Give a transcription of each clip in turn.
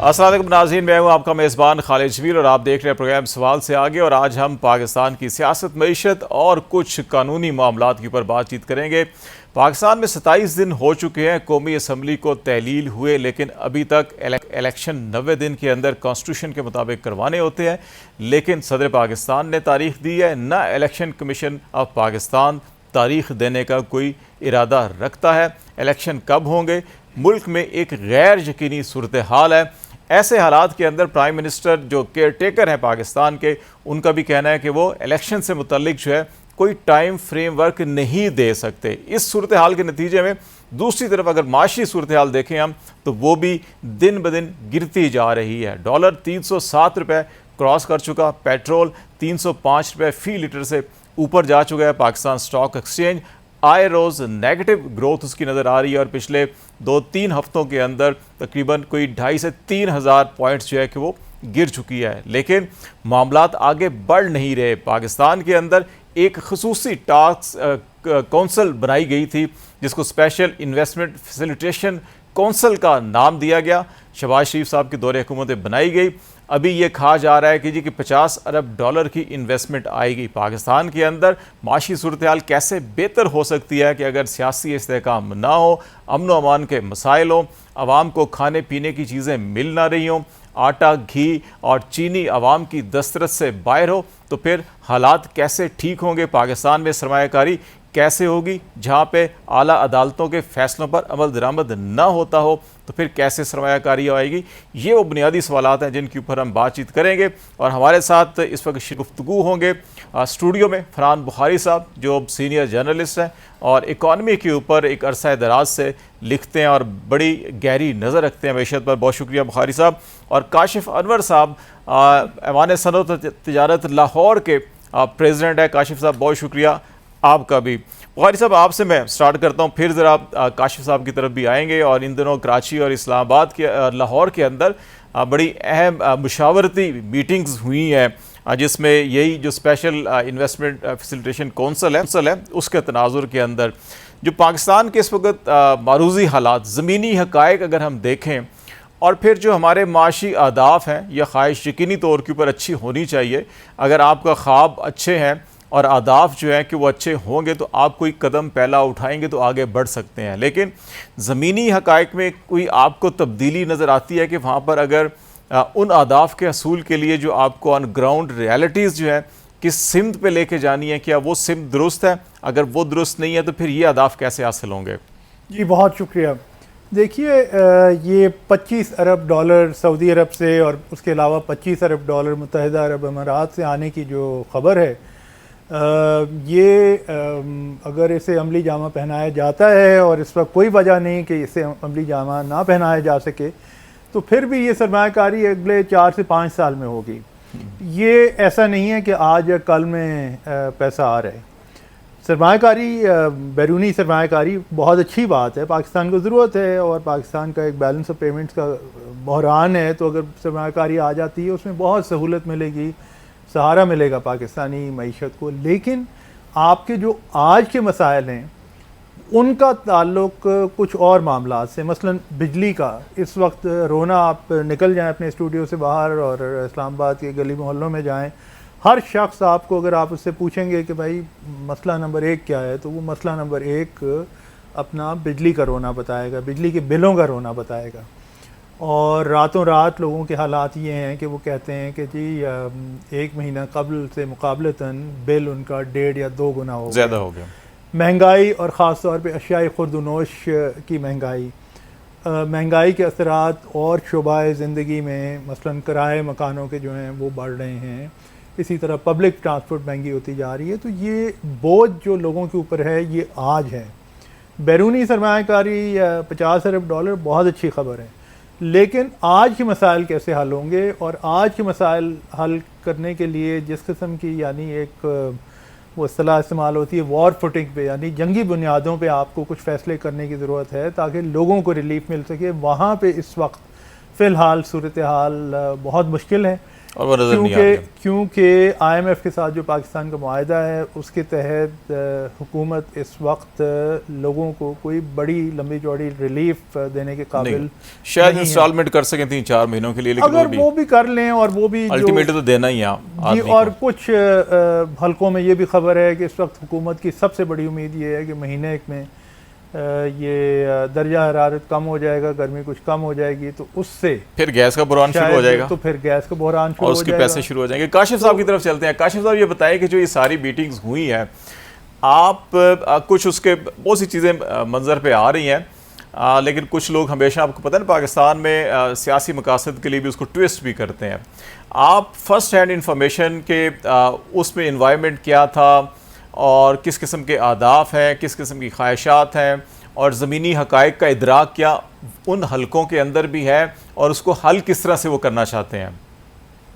अस्सलाम वालेकुम नाज़रीन, मैं हूँ आपका मेज़बान खालिद जमील और आप देख रहे हैं प्रोग्राम सवाल से आगे। और आज हम पाकिस्तान की सियासत, मईशत और कुछ कानूनी मामलात के ऊपर बातचीत करेंगे। पाकिस्तान में 27 दिन हो चुके हैं कौमी असम्बली को तहलील हुए, लेकिन अभी तक इलेक्शन 90 दिन के अंदर कॉन्स्टिट्यूशन के मुताबिक करवाने होते हैं, लेकिन सदर पाकिस्तान ने तारीख दी है, ना इलेक्शन कमीशन ऑफ पाकिस्तान तारीख देने का कोई इरादा रखता है। इलेक्शन कब होंगे? मुल्क में एक गैर यकीनी सूरत हाल है। ऐसे हालात के अंदर प्राइम मिनिस्टर जो केयर टेकर हैं पाकिस्तान के, उनका भी कहना है कि वो इलेक्शन से मुतल्लिक जो है कोई टाइम फ्रेमवर्क नहीं दे सकते। इस सूरत हाल के नतीजे में दूसरी तरफ अगर माशी सूरत हाल देखें हम, तो वो भी दिन ब दिन गिरती जा रही है। डॉलर 307 रुपये क्रॉस कर चुका, पेट्रोल 305 रुपये फ़ी लीटर से ऊपर जा चुका है। पाकिस्तान स्टॉक एक्सचेंज आए रोज़ नेगेटिव ग्रोथ उसकी नज़र आ रही है और पिछले 2-3 हफ्तों के अंदर तकरीबन कोई 2500 से 3000 पॉइंट्स जो है कि वो गिर चुकी है। लेकिन मामलात आगे बढ़ नहीं रहे। पाकिस्तान के अंदर एक खसूसी टास्क कौंसल बनाई गई थी, जिसको स्पेशल इन्वेस्टमेंट फैसिलिटेशन कौंसल का नाम दिया गया। शहबाज शरीफ साहब की दौरे हुकूमत बनाई गई। अभी ये कहा जा रहा है कि जी कि 50 अरब डॉलर की इन्वेस्टमेंट आएगी पाकिस्तान के अंदर। माशी सूरत हाल कैसे बेहतर हो सकती है कि अगर सियासी इस्तेहकाम ना हो, अमन व अमान के मसाइल हों, आवाम को खाने पीने की चीज़ें मिल ना रही हों, आटा, घी और चीनी आवाम की दस्तरस से बाहर हो, तो फिर हालात कैसे ठीक होंगे? पाकिस्तान में सरमायाकारी कैसे होगी? जहाँ पे आला अदालतों के फैसलों पर अमल दरामद ना होता हो, तो फिर कैसे सरमायाकारी आएगी? ये वो बुनियादी सवालात हैं जिनके ऊपर हम बातचीत करेंगे। और हमारे साथ इस वक्त गुफ्तगू होंगे स्टूडियो में फरहान बुखारी साहब, जो सीनियर जर्नलिस्ट हैं और इकॉनमी के ऊपर एक अरसा दराज से लिखते हैं और बड़ी गहरी नज़र रखते हैं मैशत पर। बहुत शुक्रिया बुखारी साहब। और काशिफ अनवर साहब, ऐवान सनअत तिजारत लाहौर के प्रेसिडेंट है। काशिफ साहब, बहुत शुक्रिया आपका भी। बुखारी साहब, आपसे मैं स्टार्ट करता हूँ, फिर ज़रा काशिफ साहब की तरफ भी आएंगे। और इन दिनों कराची और इस्लामाबाद के लाहौर के अंदर बड़ी अहम मुशावरती मीटिंग्स हुई हैं, जिसमें यही जो स्पेशल इन्वेस्टमेंट फैसिलिटेशन कौंसल है उसके तनाजुर के अंदर जो पाकिस्तान के इस वक्त मारूजी हालात, ज़मीनी हक़ाइक़ अगर हम देखें, और फिर जो हमारे माशी अहदाफ हैं या ख्वाहिश यकीनी तौर के ऊपर अच्छी होनी चाहिए। अगर आपका ख्वाब अच्छे हैं और अहदाफ जो है कि वो अच्छे होंगे, तो आप कोई कदम पहला उठाएंगे तो आगे बढ़ सकते हैं। लेकिन ज़मीनी हक़ाइक़ में कोई आपको तब्दीली नज़र आती है कि वहाँ पर अगर उन अहदाफ के हसूल के लिए जो आपको ऑन ग्राउंड रियलिटीज़ जो है किस सिमत पे लेके जानी है, क्या वो सिमत दुरुस्त है? अगर वो दुरुस्त नहीं है तो फिर ये अहदाफ कैसे हासिल होंगे? जी, बहुत शुक्रिया। देखिए, ये 25 अरब डॉलर सऊदी अरब से और उसके अलावा 25 अरब डॉलर मुत्तहिदा अरब अमारात से आने की जो ख़बर है, ये अगर इसे अमली जामा पहनाया जाता है, और इस वक्त कोई वजह नहीं कि इसे अमली जामा ना पहनाया जा सके, तो फिर भी ये सरमायाकारी अगले 4 से 5 साल में होगी। ये ऐसा नहीं है कि आज या कल में पैसा आ रहा है। सरमायाकारी, बैरूनी सरमायाकारी बहुत अच्छी बात है, पाकिस्तान को ज़रूरत है, और पाकिस्तान का एक बैलेंस ऑफ पेमेंट्स का बहरान है, तो अगर सरमायाकारी आ जाती है उसमें बहुत सहूलत मिलेगी, सहारा मिलेगा पाकिस्तानी मईशत को। लेकिन आपके जो आज के मसाइल हैं उनका ताल्लुक कुछ और मामला से, मसलन बिजली का। इस वक्त रोना, आप निकल जाएं अपने स्टूडियो से बाहर और इस्लामाबाद के गली मोहल्लों में जाएं, हर शख्स आपको, अगर आप उससे पूछेंगे कि भाई मसला नंबर 1 क्या है, तो वो मसला नंबर 1 अपना बिजली का रोना बताएगा, बिजली के बिलों का रोना बताएगा। और रातों रात लोगों के हालात ये हैं कि वो कहते हैं कि जी 1 महीना कबल से मुकाबलतन बिल उनका 1.5 या 2 गुना ज़्यादा हो गया। महंगाई, और ख़ास तौर पे अशियाई खुर्दनोश की महंगाई के असरात और शोबाए ज़िंदगी में, मसलन किराए मकानों के जो हैं वो बढ़ रहे हैं, इसी तरह पब्लिक ट्रांसपोर्ट महंगी होती जा रही है। तो ये बोझ जो लोगों के ऊपर है ये आज है। बैरूनी सरमायाकारी 50 अरब डॉलर बहुत अच्छी खबर है, लेकिन आज के मसाइल कैसे हल होंगे? और आज के मसाइल हल करने के लिए जिस किस्म की, यानी एक वो इस्तिलाह इस्तेमाल होती है वॉर फुटिंग पे, यानी जंगी बुनियादों पे आपको कुछ फ़ैसले करने की ज़रूरत है ताकि लोगों को रिलीफ मिल सके। वहाँ पे इस वक्त फ़िलहाल सूरत हाल बहुत मुश्किल है, और वो नज़र नहीं आ रही है। क्योंकि IMF के साथ जो पाकिस्तान का मुआहदा है उसके तहत हुकूमत इस वक्त लोगों को कोई बड़ी लंबी चौड़ी रिलीफ देने के काबिल शायद नहीं इंस्टॉलमेंट कर सकें 3-4 महीनों के लिए, लेकिन अगर वो भी कर लें, और वो भी अल्टीमेटली तो देना ही है जी। आदमी और को। कुछ हलकों में ये भी खबर है कि इस वक्त हुकूमत की सबसे बड़ी उम्मीद ये है कि महीने एक में ये दर्जा हरारत कम हो जाएगा, गर्मी कुछ कम हो जाएगी, तो उससे फिर गैस का बुरहान शुरू हो जाएगा, तो फिर गैस का बहरान शुरू और हो उसके जाएगा। पैसे शुरू हो जाएंगे। काशिफ साहब की तरफ चलते हैं। काशिफ साहब ये बताएं कि जो ये सारी मीटिंग्स हुई हैं, आप कुछ उसके बहुत सी चीज़ें मंजर पे आ रही हैं, लेकिन कुछ लोग हमेशा, आपको पता है ना, पाकिस्तान में सियासी मकासद के लिए भी उसको ट्विस्ट भी करते हैं। आप फर्स्ट हैंड इंफॉर्मेशन के उसमें इन्वायरमेंट क्या था, और किस किस्म के आदाफ हैं, किस किस्म की ख्वाहिशात हैं, और ज़मीनी हक़ाइक़ का इदराक क्या उन हलकों के अंदर भी है, और उसको हल किस तरह से वो करना चाहते हैं?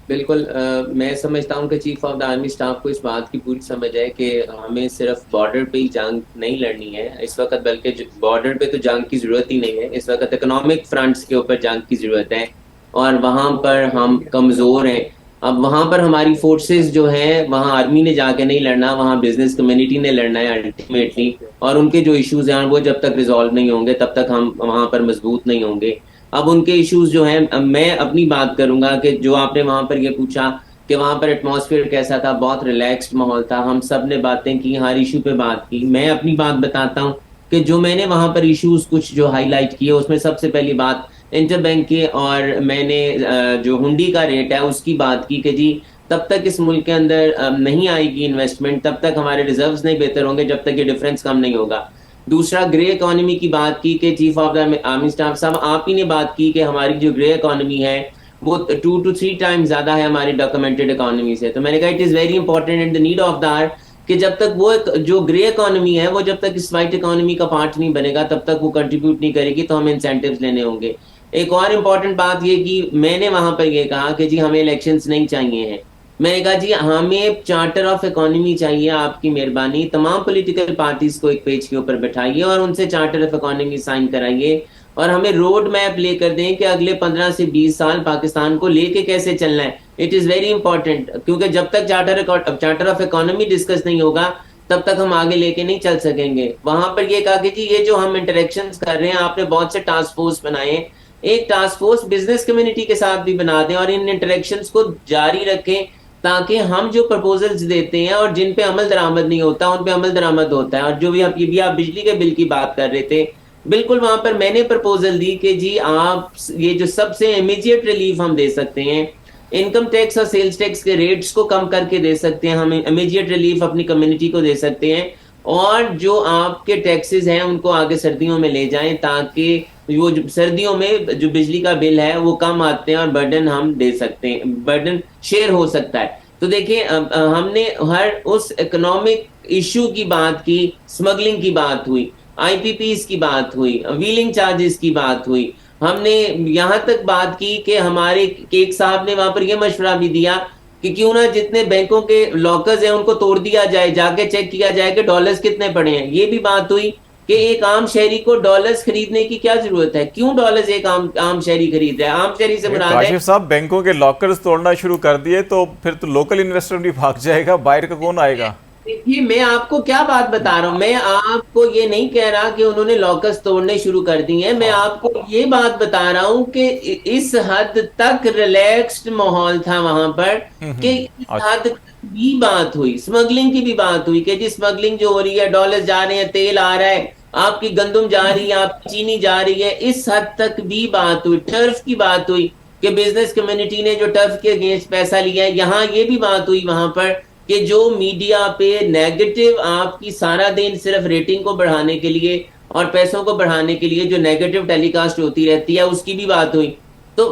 बिल्कुल, मैं समझता हूँ कि chief of the army staff को इस बात की पूरी समझ है कि हमें सिर्फ बॉर्डर पे ही जंग नहीं लड़नी है इस वक्त, बल्कि बॉर्डर पे तो जंग की ज़रूरत ही नहीं है इस वक्त। इकोनॉमिक फ्रंट्स के ऊपर जंग की ज़रूरत है, और वहाँ पर हम कमज़ोर हैं। अब वहाँ पर हमारी फोर्सेस जो हैं, वहाँ आर्मी ने जाके नहीं लड़ना, वहाँ बिजनेस कम्युनिटी ने लड़ना है अल्टीमेटली। और उनके जो इश्यूज हैं वो जब तक रिजॉल्व नहीं होंगे तब तक हम वहाँ पर मजबूत नहीं होंगे। अब उनके इश्यूज जो हैं, मैं अपनी बात करूंगा कि जो आपने वहाँ पर ये पूछा कि वहाँ पर एटमॉस्फेयर कैसा था, बहुत रिलैक्स्ड माहौल था, हम सब ने बातें की, हर इशू पे बात की। मैं अपनी बात बताता हूँ कि जो मैंने वहाँ पर इश्यूज कुछ जो हाईलाइट किए, उसमें सबसे पहली बात इंटरबैंक की, और मैंने जो हुंडी का रेट है उसकी बात की कि जी तब तक इस मुल्क के अंदर नहीं आएगी इन्वेस्टमेंट, तब तक हमारे रिजर्व्स नहीं बेहतर होंगे, जब तक ये डिफरेंस कम नहीं होगा। दूसरा, ग्रे इकोनॉमी की बात की कि chief of the army staff साहब आप ही ने बात की कि हमारी जो ग्रे इकोनॉमी है वो 2 to 3 टाइम्स ज्यादा है हमारी डॉक्यूमेंटेड इकोनॉमी से। तो मैंने कहा it is very important and the need of the hour कि जब तक वो जो ग्रे इकोनॉमी है वो जब तक इस वाइट इकोनॉमी का पार्ट नहीं बनेगा तब तक वो कंट्रीब्यूट नहीं करेगी, तो हमें इंसेंटिव्स लेने होंगे। एक और इम्पॉर्टेंट बात ये कि मैंने वहां पर ये कहा कि जी हमें इलेक्शंस नहीं चाहिए हैं। मैंने कहा जी हमें चार्टर ऑफ इकोनॉमी चाहिए, आपकी मेहरबानी तमाम पॉलिटिकल पार्टीज को एक पेज के ऊपर बैठाइए और उनसे चार्टर ऑफ इकोनॉमी साइन कराइए, और हमें रोड मैप लेकर दें कि अगले 15 से 20 साल पाकिस्तान को लेके कैसे चलना है। इट इज वेरी इंपॉर्टेंट, क्योंकि जब तक चार्टर ऑफ इकोनॉमी डिस्कस नहीं होगा तब तक हम आगे लेके नहीं चल सकेंगे। वहां पर ये कहा कि जी ये जो हम इंटरेक्शंस कर रहे हैं, आपने बहुत से टास्क फोर्स बनाए, एक टास्क फोर्स बिजनेस कम्युनिटी के साथ भी बना दें और इन इंटरेक्शंस को जारी रखें, ताकि हम जो प्रपोजल्स देते हैं और जिन पे अमल दरामद नहीं होता उन पे अमल दरामद होता है। और जो भी आप बिजली के बिल की बात कर रहे थे, बिल्कुल वहां पर मैंने प्रपोजल दी कि जी आप ये जो सबसे इमीडिएट रिलीफ हम दे सकते हैं, इनकम टैक्स और सेल्स टैक्स के रेट्स को कम करके दे सकते हैं, हम इमीडिएट रिलीफ अपनी कम्युनिटी को दे सकते हैं, और जो आपके टैक्सेस हैं उनको आगे सर्दियों में ले जाएं, ताकि वो सर्दियों में जो बिजली का बिल है वो कम आते हैं और बर्डन हम दे सकते हैं, बर्डन शेयर हो सकता है। तो देखिए हमने हर उस इकोनॉमिक इशू की बात की, स्मगलिंग की बात हुई, IPPs की बात हुई, व्हीलिंग चार्जेस की बात हुई, हमने यहाँ तक बात की कि हमारे केक साहब ने वहां पर यह मशवरा भी दिया कि क्यों ना जितने बैंकों के लॉकर्स हैं उनको तोड़ दिया जाए, जाके चेक किया जाए कि डॉलर्स कितने पड़े हैं। ये भी बात हुई कि एक आम शहरी को डॉलर्स खरीदने की क्या जरूरत है, क्यों डॉलर्स एक आम शहरी खरीद रहा है। आम शहरी से मुराद है, काशिफ साहब बैंकों के लॉकर्स तोड़ना शुरू कर दिए तो फिर तो लोकल इन्वेस्टर भी भाग जाएगा, बाहर का कौन आएगा? देखिए मैं आपको क्या बात बता रहा हूँ, मैं आपको ये नहीं कह रहा कि उन्होंने लॉकर्स तोड़ने शुरू कर दिए हैं, मैं आपको ये बात बता रहा हूँ कि इस हद तक रिलैक्स्ड माहौल था वहां पर कि इस हद भी बात हुई, स्मगलिंग की भी बात हुई कि जी स्मगलिंग जो हो रही है, डॉलर जा रहे हैं, तेल आ रहा है, आपकी गंदम जा रही है, आपकी चीनी जा रही है, इस हद तक भी बात हुई। टर्फ की बात हुई कि बिजनेस कम्युनिटी ने जो टर्फ के अगेंस्ट पैसा लिया है, यहाँ ये भी बात हुई वहां पर कि जो मीडिया पे नेगेटिव आपकी सारा दिन सिर्फ रेटिंग को बढ़ाने के लिए और पैसों को बढ़ाने के लिए जो नेगेटिव टेलीकास्ट होती रहती है उसकी भी बात हुई। तो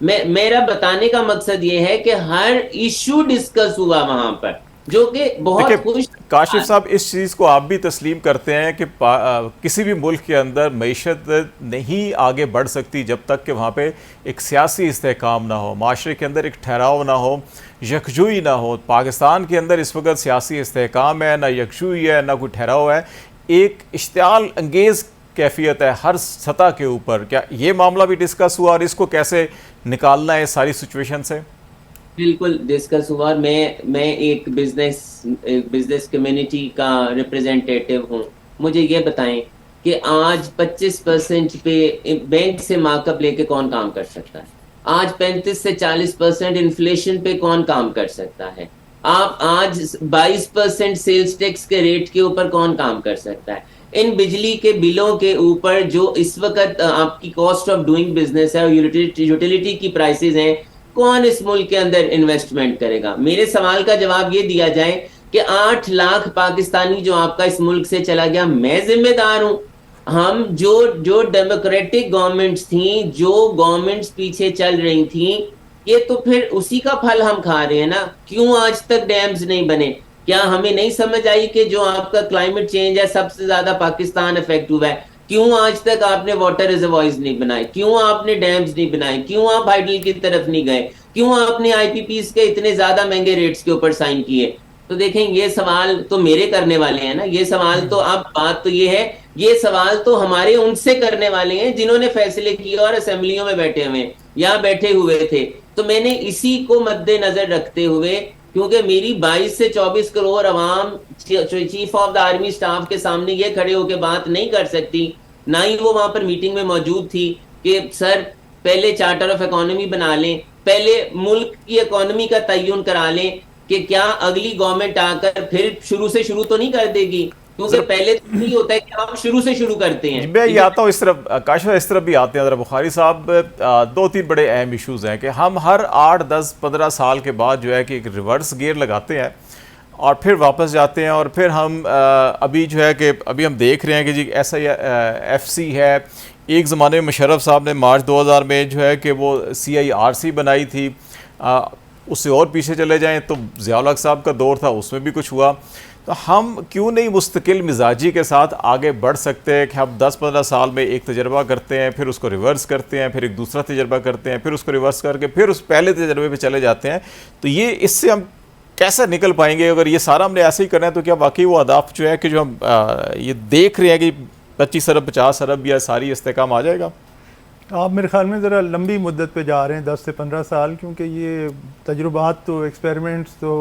मेरा बताने का मकसद ये है कि हर इशू डिस्कस हुआ वहां पर, जो कि बहुत खुश। काशिफ साहब इस चीज़ को आप भी तस्लीम करते हैं कि किसी भी मुल्क के अंदर मईशत नहीं आगे बढ़ सकती जब तक कि वहाँ पे एक सियासी इस्तेहकाम ना हो, माशरे के अंदर एक ठहराव ना हो, यकजुई ना हो। पाकिस्तान के अंदर इस वक्त सियासी इस्तेहकाम है, ना यकजुई है, ना कोई ठहराव है। एक इश्तियाल अंगेज़ कैफियत है हर सतह के ऊपर, क्या ये मामला भी डिस्कस हुआ और इसको कैसे निकालना है सारी सिचुएशन से? बिल्कुल डिस्कस हुआ। मैं एक बिजनेस कम्युनिटी का रिप्रेजेंटेटिव हूँ। मुझे ये बताएं कि आज 25% पे बैंक से मार्कअप लेके कौन काम कर सकता है? आज 35 से 40% इन्फ्लेशन पे कौन काम कर सकता है? आप आज 22% सेल्स टैक्स के रेट के ऊपर कौन काम कर सकता है? इन बिजली के बिलों के ऊपर जो इस वक्त आपकी कॉस्ट ऑफ डूइंग बिजनेस है और यूटिलिटी की प्राइसेस हैं, कौन इस मुल्क के अंदर इन्वेस्टमेंट करेगा? मेरे सवाल का जवाब ये दिया जाए कि 8 लाख पाकिस्तानी जो आपका इस मुल्क से चला गया, मैं जिम्मेदार हूं। हम जो डेमोक्रेटिक गवर्नमेंट्स थी, जो गवर्नमेंट्स पीछे चल रही थी, ये तो फिर उसी का फल हम खा रहे हैं ना। क्यों आज तक डैम्स नहीं बने? क्या हमें नहीं समझ आई कि जो आपका क्लाइमेट चेंज है सबसे ज्यादा पाकिस्तान इफेक्ट हुआ है? क्यों आज तक आपने वाटर रिजर्वॉयर्स नहीं बनाए? क्यों आपने डैम्स नहीं बनाए? क्यों आप हाइडल की तरफ नहीं गए? क्यों आपने आईपीपीस के इतने ज्यादा महंगे रेट्स के ऊपर साइन किए? तो देखें, ये सवाल तो मेरे करने वाले हैं ना। ये सवाल तो अब बात तो ये है, ये सवाल तो हमारे उनसे करने वाले हैं जिन्होंने फैसले किए और असेंबलियों में बैठे हुए या बैठे हुए थे। तो मैंने इसी को मद्देनजर रखते हुए, क्योंकि मेरी 22 से 24 करोड़ अवाम chief of the army staff के सामने ये खड़े होकर बात नहीं कर सकती, ना ही वो वहां पर मीटिंग में मौजूद थी कि सर पहले चार्टर ऑफ इकोनॉमी बना लें, पहले मुल्क की इकोनॉमी का तयन करा लें कि क्या अगली गवर्नमेंट आकर फिर शुरू से शुरू तो नहीं कर देगी, क्योंकि पहले तो नहीं होता है कि हम शुरू से शुरू करते हैं। मैं ये आता हूँ इस तरफ, काशिफ इस तरफ भी आते हैं। ज़रा बुखारी साहब, 2-3 बड़े अहम इश्यूज़ हैं कि हम हर 8, 10, 15 साल के बाद जो है कि एक रिवर्स गियर लगाते हैं और फिर वापस जाते हैं। और फिर हम अभी जो है कि अभी हम देख रहे हैं कि जी SIFC है। एक ज़माने में मुशर्रफ साहब ने मार्च 2000 में जो है कि वो CIRC बनाई थी। उससे और पीछे चले जाएं तो ज़िया-उल हक साहब का दौर था, उसमें भी कुछ हुआ। तो हम क्यों नहीं मुस्तकिल मिजाजी के साथ आगे बढ़ सकते हैं कि हम 10-15 साल में एक तजर्बा करते हैं, फिर उसको रिवर्स करते हैं, फिर एक दूसरा तजर्बा करते हैं, फिर उसको रिवर्स करके फिर उस पहले तजर्बे पे चले जाते हैं। तो ये इससे हम कैसे निकल पाएंगे? अगर ये सारा हमने ऐसे ही करना है तो क्या वाकई वो अहदाफ जो है कि जो हम ये देख रहे हैं कि 25 अरब 50 अरब या सारी इस्तेकाम आ जाएगा? आप मेरे ख्याल में ज़रा लंबी मुद्दत पे जा रहे हैं, 10 से 15 साल, क्योंकि ये तजुर्बात तो एक्सपेरिमेंट्स तो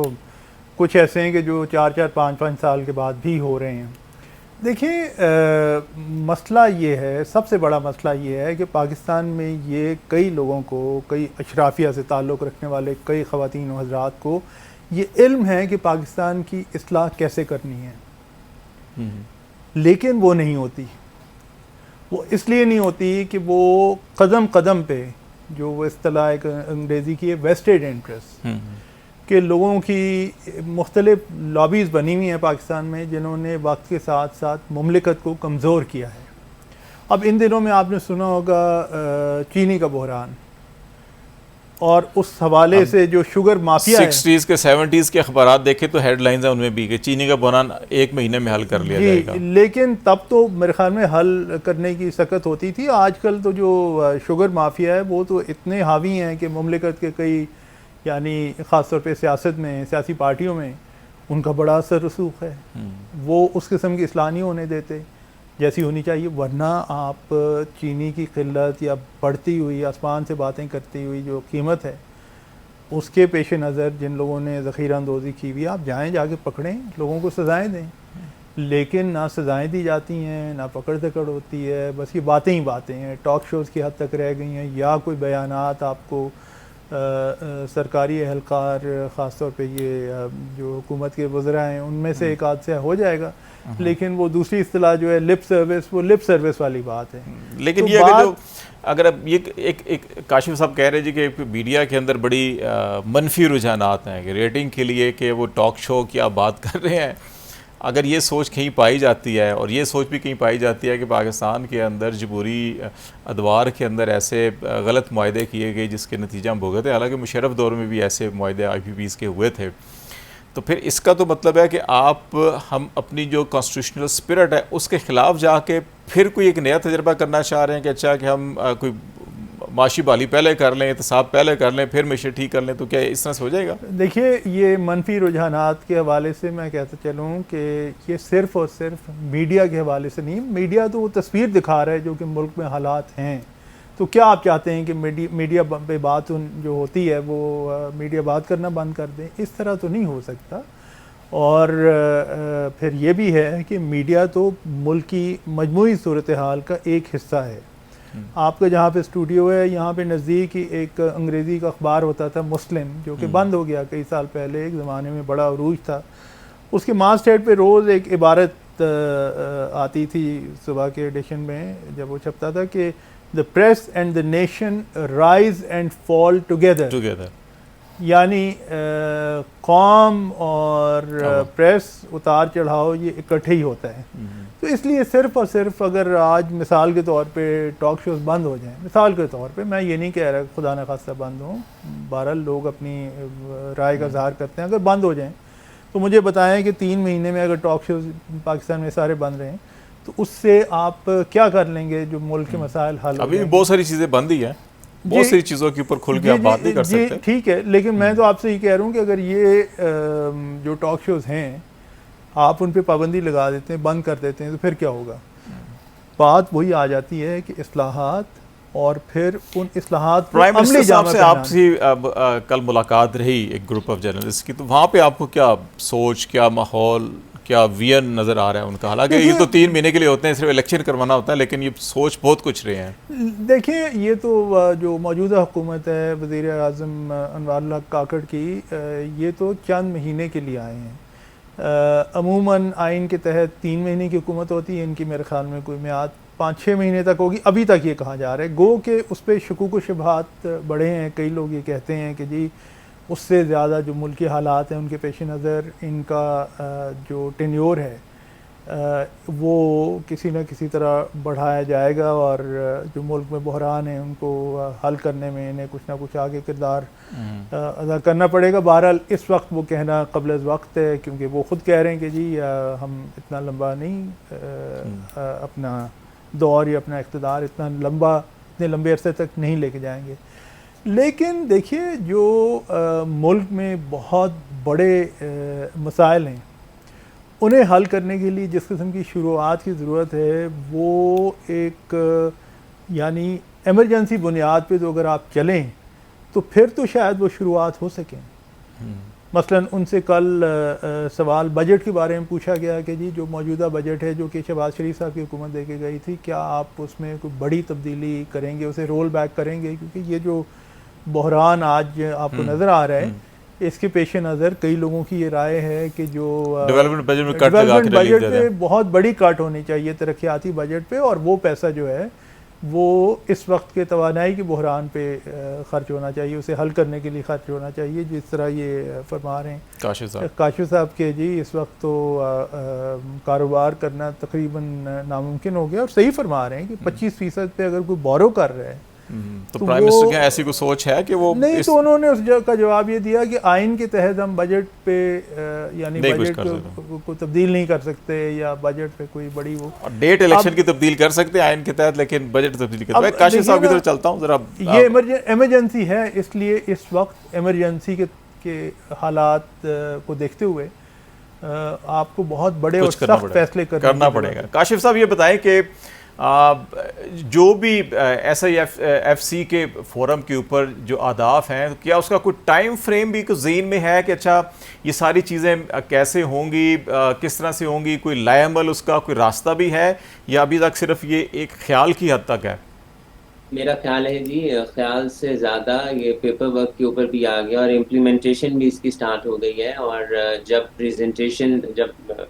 कुछ ऐसे हैं कि जो 4-4, 5-5 साल के बाद भी हो रहे हैं। देखिए, मसला ये है, सबसे बड़ा मसला ये है कि पाकिस्तान में ये कई लोगों को, कई अशराफिया से ताल्लुक़ रखने वाले कई ख़वातीन व हज़रात को ये इल्म है कि पाकिस्तान की इस्लाह कैसे करनी है, लेकिन वो नहीं होती। वो इसलिए नहीं होती कि वो कदम कदम पे, जो वो इस्तिलाह एक अंग्रेज़ी की है, वेस्टेड इंटरेस्ट के लोगों की मुख्तलिफ लॉबीज़ बनी हुई हैं पाकिस्तान में, जिन्होंने वक्त के साथ साथ मुमलिकत को कमज़ोर किया है। अब इन दिनों में आपने सुना होगा चीनी का बहरान, और उस हवाले से जो शुगर माफिया 60s के 70s के अखबारात देखे तो हेडलाइंस हैं उनमें भी कि चीनी का बहरान 1 महीने में हल कर लिया जाएगा। लेकिन तब तो मेरे ख्याल में हल करने की सकत होती थी। आजकल तो जो शुगर माफिया है वो तो इतने हावी हैं कि मुमलिकत के कई, यानी ख़ास तौर पे सियासत में, सियासी पार्टियों में उनका बड़ा असर रसूख है। वो उस किस्म की इस्लाह नहीं होने देते जैसी होनी चाहिए, वरना आप चीनी की किल्लत या बढ़ती हुई आसमान से बातें करती हुई जो कीमत है, उसके पेश नज़र जिन लोगों ने ज़ख़ीरा अंदोज़ी की हुई, आप जाएँ जाके पकड़ें, लोगों को सज़ाएँ दें। लेकिन ना सज़ाएँ दी जाती हैं, ना पकड़ दकड़ होती है, बस ये बातें ही बातें हैं, टॉक शोज़ की हद तक रह गई हैं, या कोई बयानात आपको सरकारी एहलकार, ख़ास तौर पे ये जो हुकूमत के वज़रा हैं उनमें से एक आध से हो जाएगा, लेकिन वो दूसरी इस्तिलाह जो है लिप सर्विस, वो लिप सर्विस वाली बात है। लेकिन तो ये अगर अब ये एक काशिफ साहब कह रहे हैं जी कि मीडिया के अंदर बड़ी मनफी रुझानात हैं कि रेटिंग के लिए कि वो टॉक शो की आप बात कर रहे हैं। अगर ये सोच कहीं पाई जाती है, और ये सोच भी कहीं पाई जाती है कि पाकिस्तान के अंदर जमहूरी अदवार के अंदर ऐसे गलत मुआहदे किए गए जिसके नतीजा हम भुगते, हालांकि मुशर्रफ दौर में भी ऐसे मुआहदे IPPs के हुए थे, तो फिर इसका तो मतलब है कि हम अपनी जो कॉन्स्टिट्यूशनल स्पिरिट है उसके ख़िलाफ़ जाके फिर कोई एक नया तजर्बा करना चाह रहे हैं कि अच्छा कि हम कोई माशी बाली पहले कर लें, एहतसाब पहले कर लें, फिर मीशत ठीक कर लें, तो क्या इस तरह से हो जाएगा? देखिए, ये मनफी रुझानात के हवाले से मैं कहता चलूँ कि ये सिर्फ़ और सिर्फ मीडिया के हवाले से नहीं। मीडिया तो वो तस्वीर दिखा रहा है जो कि मुल्क में हालात हैं। तो क्या आप चाहते हैं कि मीडिया पे बात जो होती है वो मीडिया बात करना बंद कर दें? इस तरह तो नहीं हो सकता। और फिर ये भी है कि मीडिया तो मुल्क की मजमूई सूरत हाल का एक हिस्सा है। आपका जहाँ पे स्टूडियो है, यहाँ पे नज़दीक ही एक अंग्रेज़ी का अखबार होता था मुस्लिम, जो कि बंद हो गया कई साल पहले। एक ज़माने में बड़ा अरूज था। उसके मास्टहेड पे रोज़ एक इबारत आती थी सुबह के एडिशन में, जब वो छपता था कि the press and the nation rise and fall together. यानी कौम और प्रेस उतार चढ़ाव ये इकट्ठे ही होता है। तो इसलिए सिर्फ और सिर्फ अगर आज मिसाल के तौर पे टॉक शोज़ बंद हो जाएं, मिसाल के तौर पे, मैं ये नहीं कह रहा खुदा न खास्ता बंद हों, बहरहाल लोग अपनी राय का इज़हार करते हैं, अगर बंद हो जाएं तो मुझे बताएं कि 3 महीने में अगर टॉक शोज़ पाकिस्तान में सारे बंद रहें तो उससे आप क्या कर लेंगे जो मुल्क के मसाइल हल? अभी भी बहुत सारी चीज़ें बंद ही हैं, बहुत सारी चीज़ों के ऊपर खुल के आप बात नहीं कर सकते। ठीक है, लेकिन मैं तो आपसे ये कह रहा हूँ कि अगर ये जो टॉक शोज़ हैं आप उन पे पाबंदी लगा देते हैं, बंद कर देते हैं, तो फिर क्या होगा? बात वही आ जाती है कि इस्लाहात, और फिर उन इस्लाहात प्राइम मिनिस्टर साहब से आपसी कल मुलाकात रही एक ग्रुप ऑफ जर्नलिस्ट की, तो वहाँ पे आपको क्या सोच, क्या माहौल, क्या विजन नज़र आ रहा है उनका? हालांकि ये तो 3 महीने के लिए होते हैं, सिर्फ इलेक्शन करवाना होता है, लेकिन ये सोच बहुत कुछ रहे हैं। देखिए, ये तो जो मौजूदा हुकूमत है वज़ीर आज़म अनवारुल हक काकड़ की, ये तो चंद महीने के लिए आए हैं। अमूमन आइन के तहत 3 महीने की हुकूमत होती है, इनकी मेरे ख्याल में कोई मियाद 5-6 महीने तक होगी, अभी तक ये कहा जा रहा है। गो के उस पर शकूक व शुबहात बढ़े हैं। कई लोग ये कहते हैं कि जी उससे ज़्यादा जो मुल्की हालात हैं उनके पेश नज़र इनका जो टेन्योर है वो किसी न किसी तरह बढ़ाया जाएगा, और जो मुल्क में बहरान है उनको हल करने में इन्हें कुछ ना कुछ आगे किरदार अदा करना पड़ेगा। बहरहाल इस वक्त वो कहना क़ब्ल अज़ वक्त है, क्योंकि वो ख़ुद कह रहे हैं कि जी हम इतना लंबा नहीं अपना दौर या अपना इक़्तिदार इतने लंबे अरसे तक नहीं लेके जाएंगे। लेकिन देखिए, जो मुल्क में बहुत बड़े मसाइल हैं उन्हें हल करने के लिए जिस किस्म की शुरुआत की ज़रूरत है, वो एक यानी एमरजेंसी बुनियाद पे तो अगर आप चलें तो फिर तो शायद वो शुरुआत हो सकें। मसलन उनसे कल सवाल बजट के बारे में पूछा गया कि जी जो मौजूदा बजट है, जो कि शहबाज शरीफ साहब की हुकूमत दे के गई थी, क्या आप उसमें कोई बड़ी तब्दीली करेंगे, उसे रोल बैक करेंगे? क्योंकि ये जो बहरान आज आपको नज़र आ रहा है, इसके पेश नज़र कई लोगों की ये राय है कि जो डेवलपमेंट बजट में बजट पे बहुत बड़ी कट होनी चाहिए तरक्याती बजट पे, और वो पैसा जो है वो इस वक्त के तवानाई के बहरान पे ख़र्च होना चाहिए, उसे हल करने के लिए ख़र्च होना चाहिए, जिस तरह ये फरमा रहे हैं काशिफ साहब के जी इस वक्त तो कारोबार करना तकरीबन नामुमकिन हो गया। और सही फरमा रहे हैं कि 25% पे अगर कोई बोरो कर रहा है तो प्राइम मिनिस्टर क्या ऐसी कोई सोच है कि वो नहीं? तो उन्होंने उस का जवाब ये दिया कि आइन के तहत हम बजट पे यानी बजट को तब्दील नहीं कर सकते, या बजट पे कोई बड़ी वो डेट इलेक्शन की तब्दील कर सकते हैं आइन के तहत, लेकिन बजट तब्दील कर। मैं काशिफ साहब की तरफ चलता हूँ जरा। ये इमरजेंसी है, इसलिए इस वक्त इमरजेंसी के हालात को देखते हुए आपको बहुत बड़े और सख्त फैसले करना पड़ेगा। काशिफ साहब ये बताएं कि जो भी SIFC के फोरम के ऊपर जो अहदाफ हैं, क्या उसका कोई टाइम फ्रेम भी कुछ ज़हन में है कि अच्छा ये सारी चीज़ें कैसे होंगी, किस तरह से होंगी? कोई लाएमल उसका कोई रास्ता भी है, या अभी तक सिर्फ ये एक ख्याल की हद तक है? मेरा ख्याल है जी, ख्याल से ज़्यादा ये पेपर वर्क के ऊपर भी आ गया और इम्प्लीमेंटेशन भी इसकी स्टार्ट हो गई है। और जब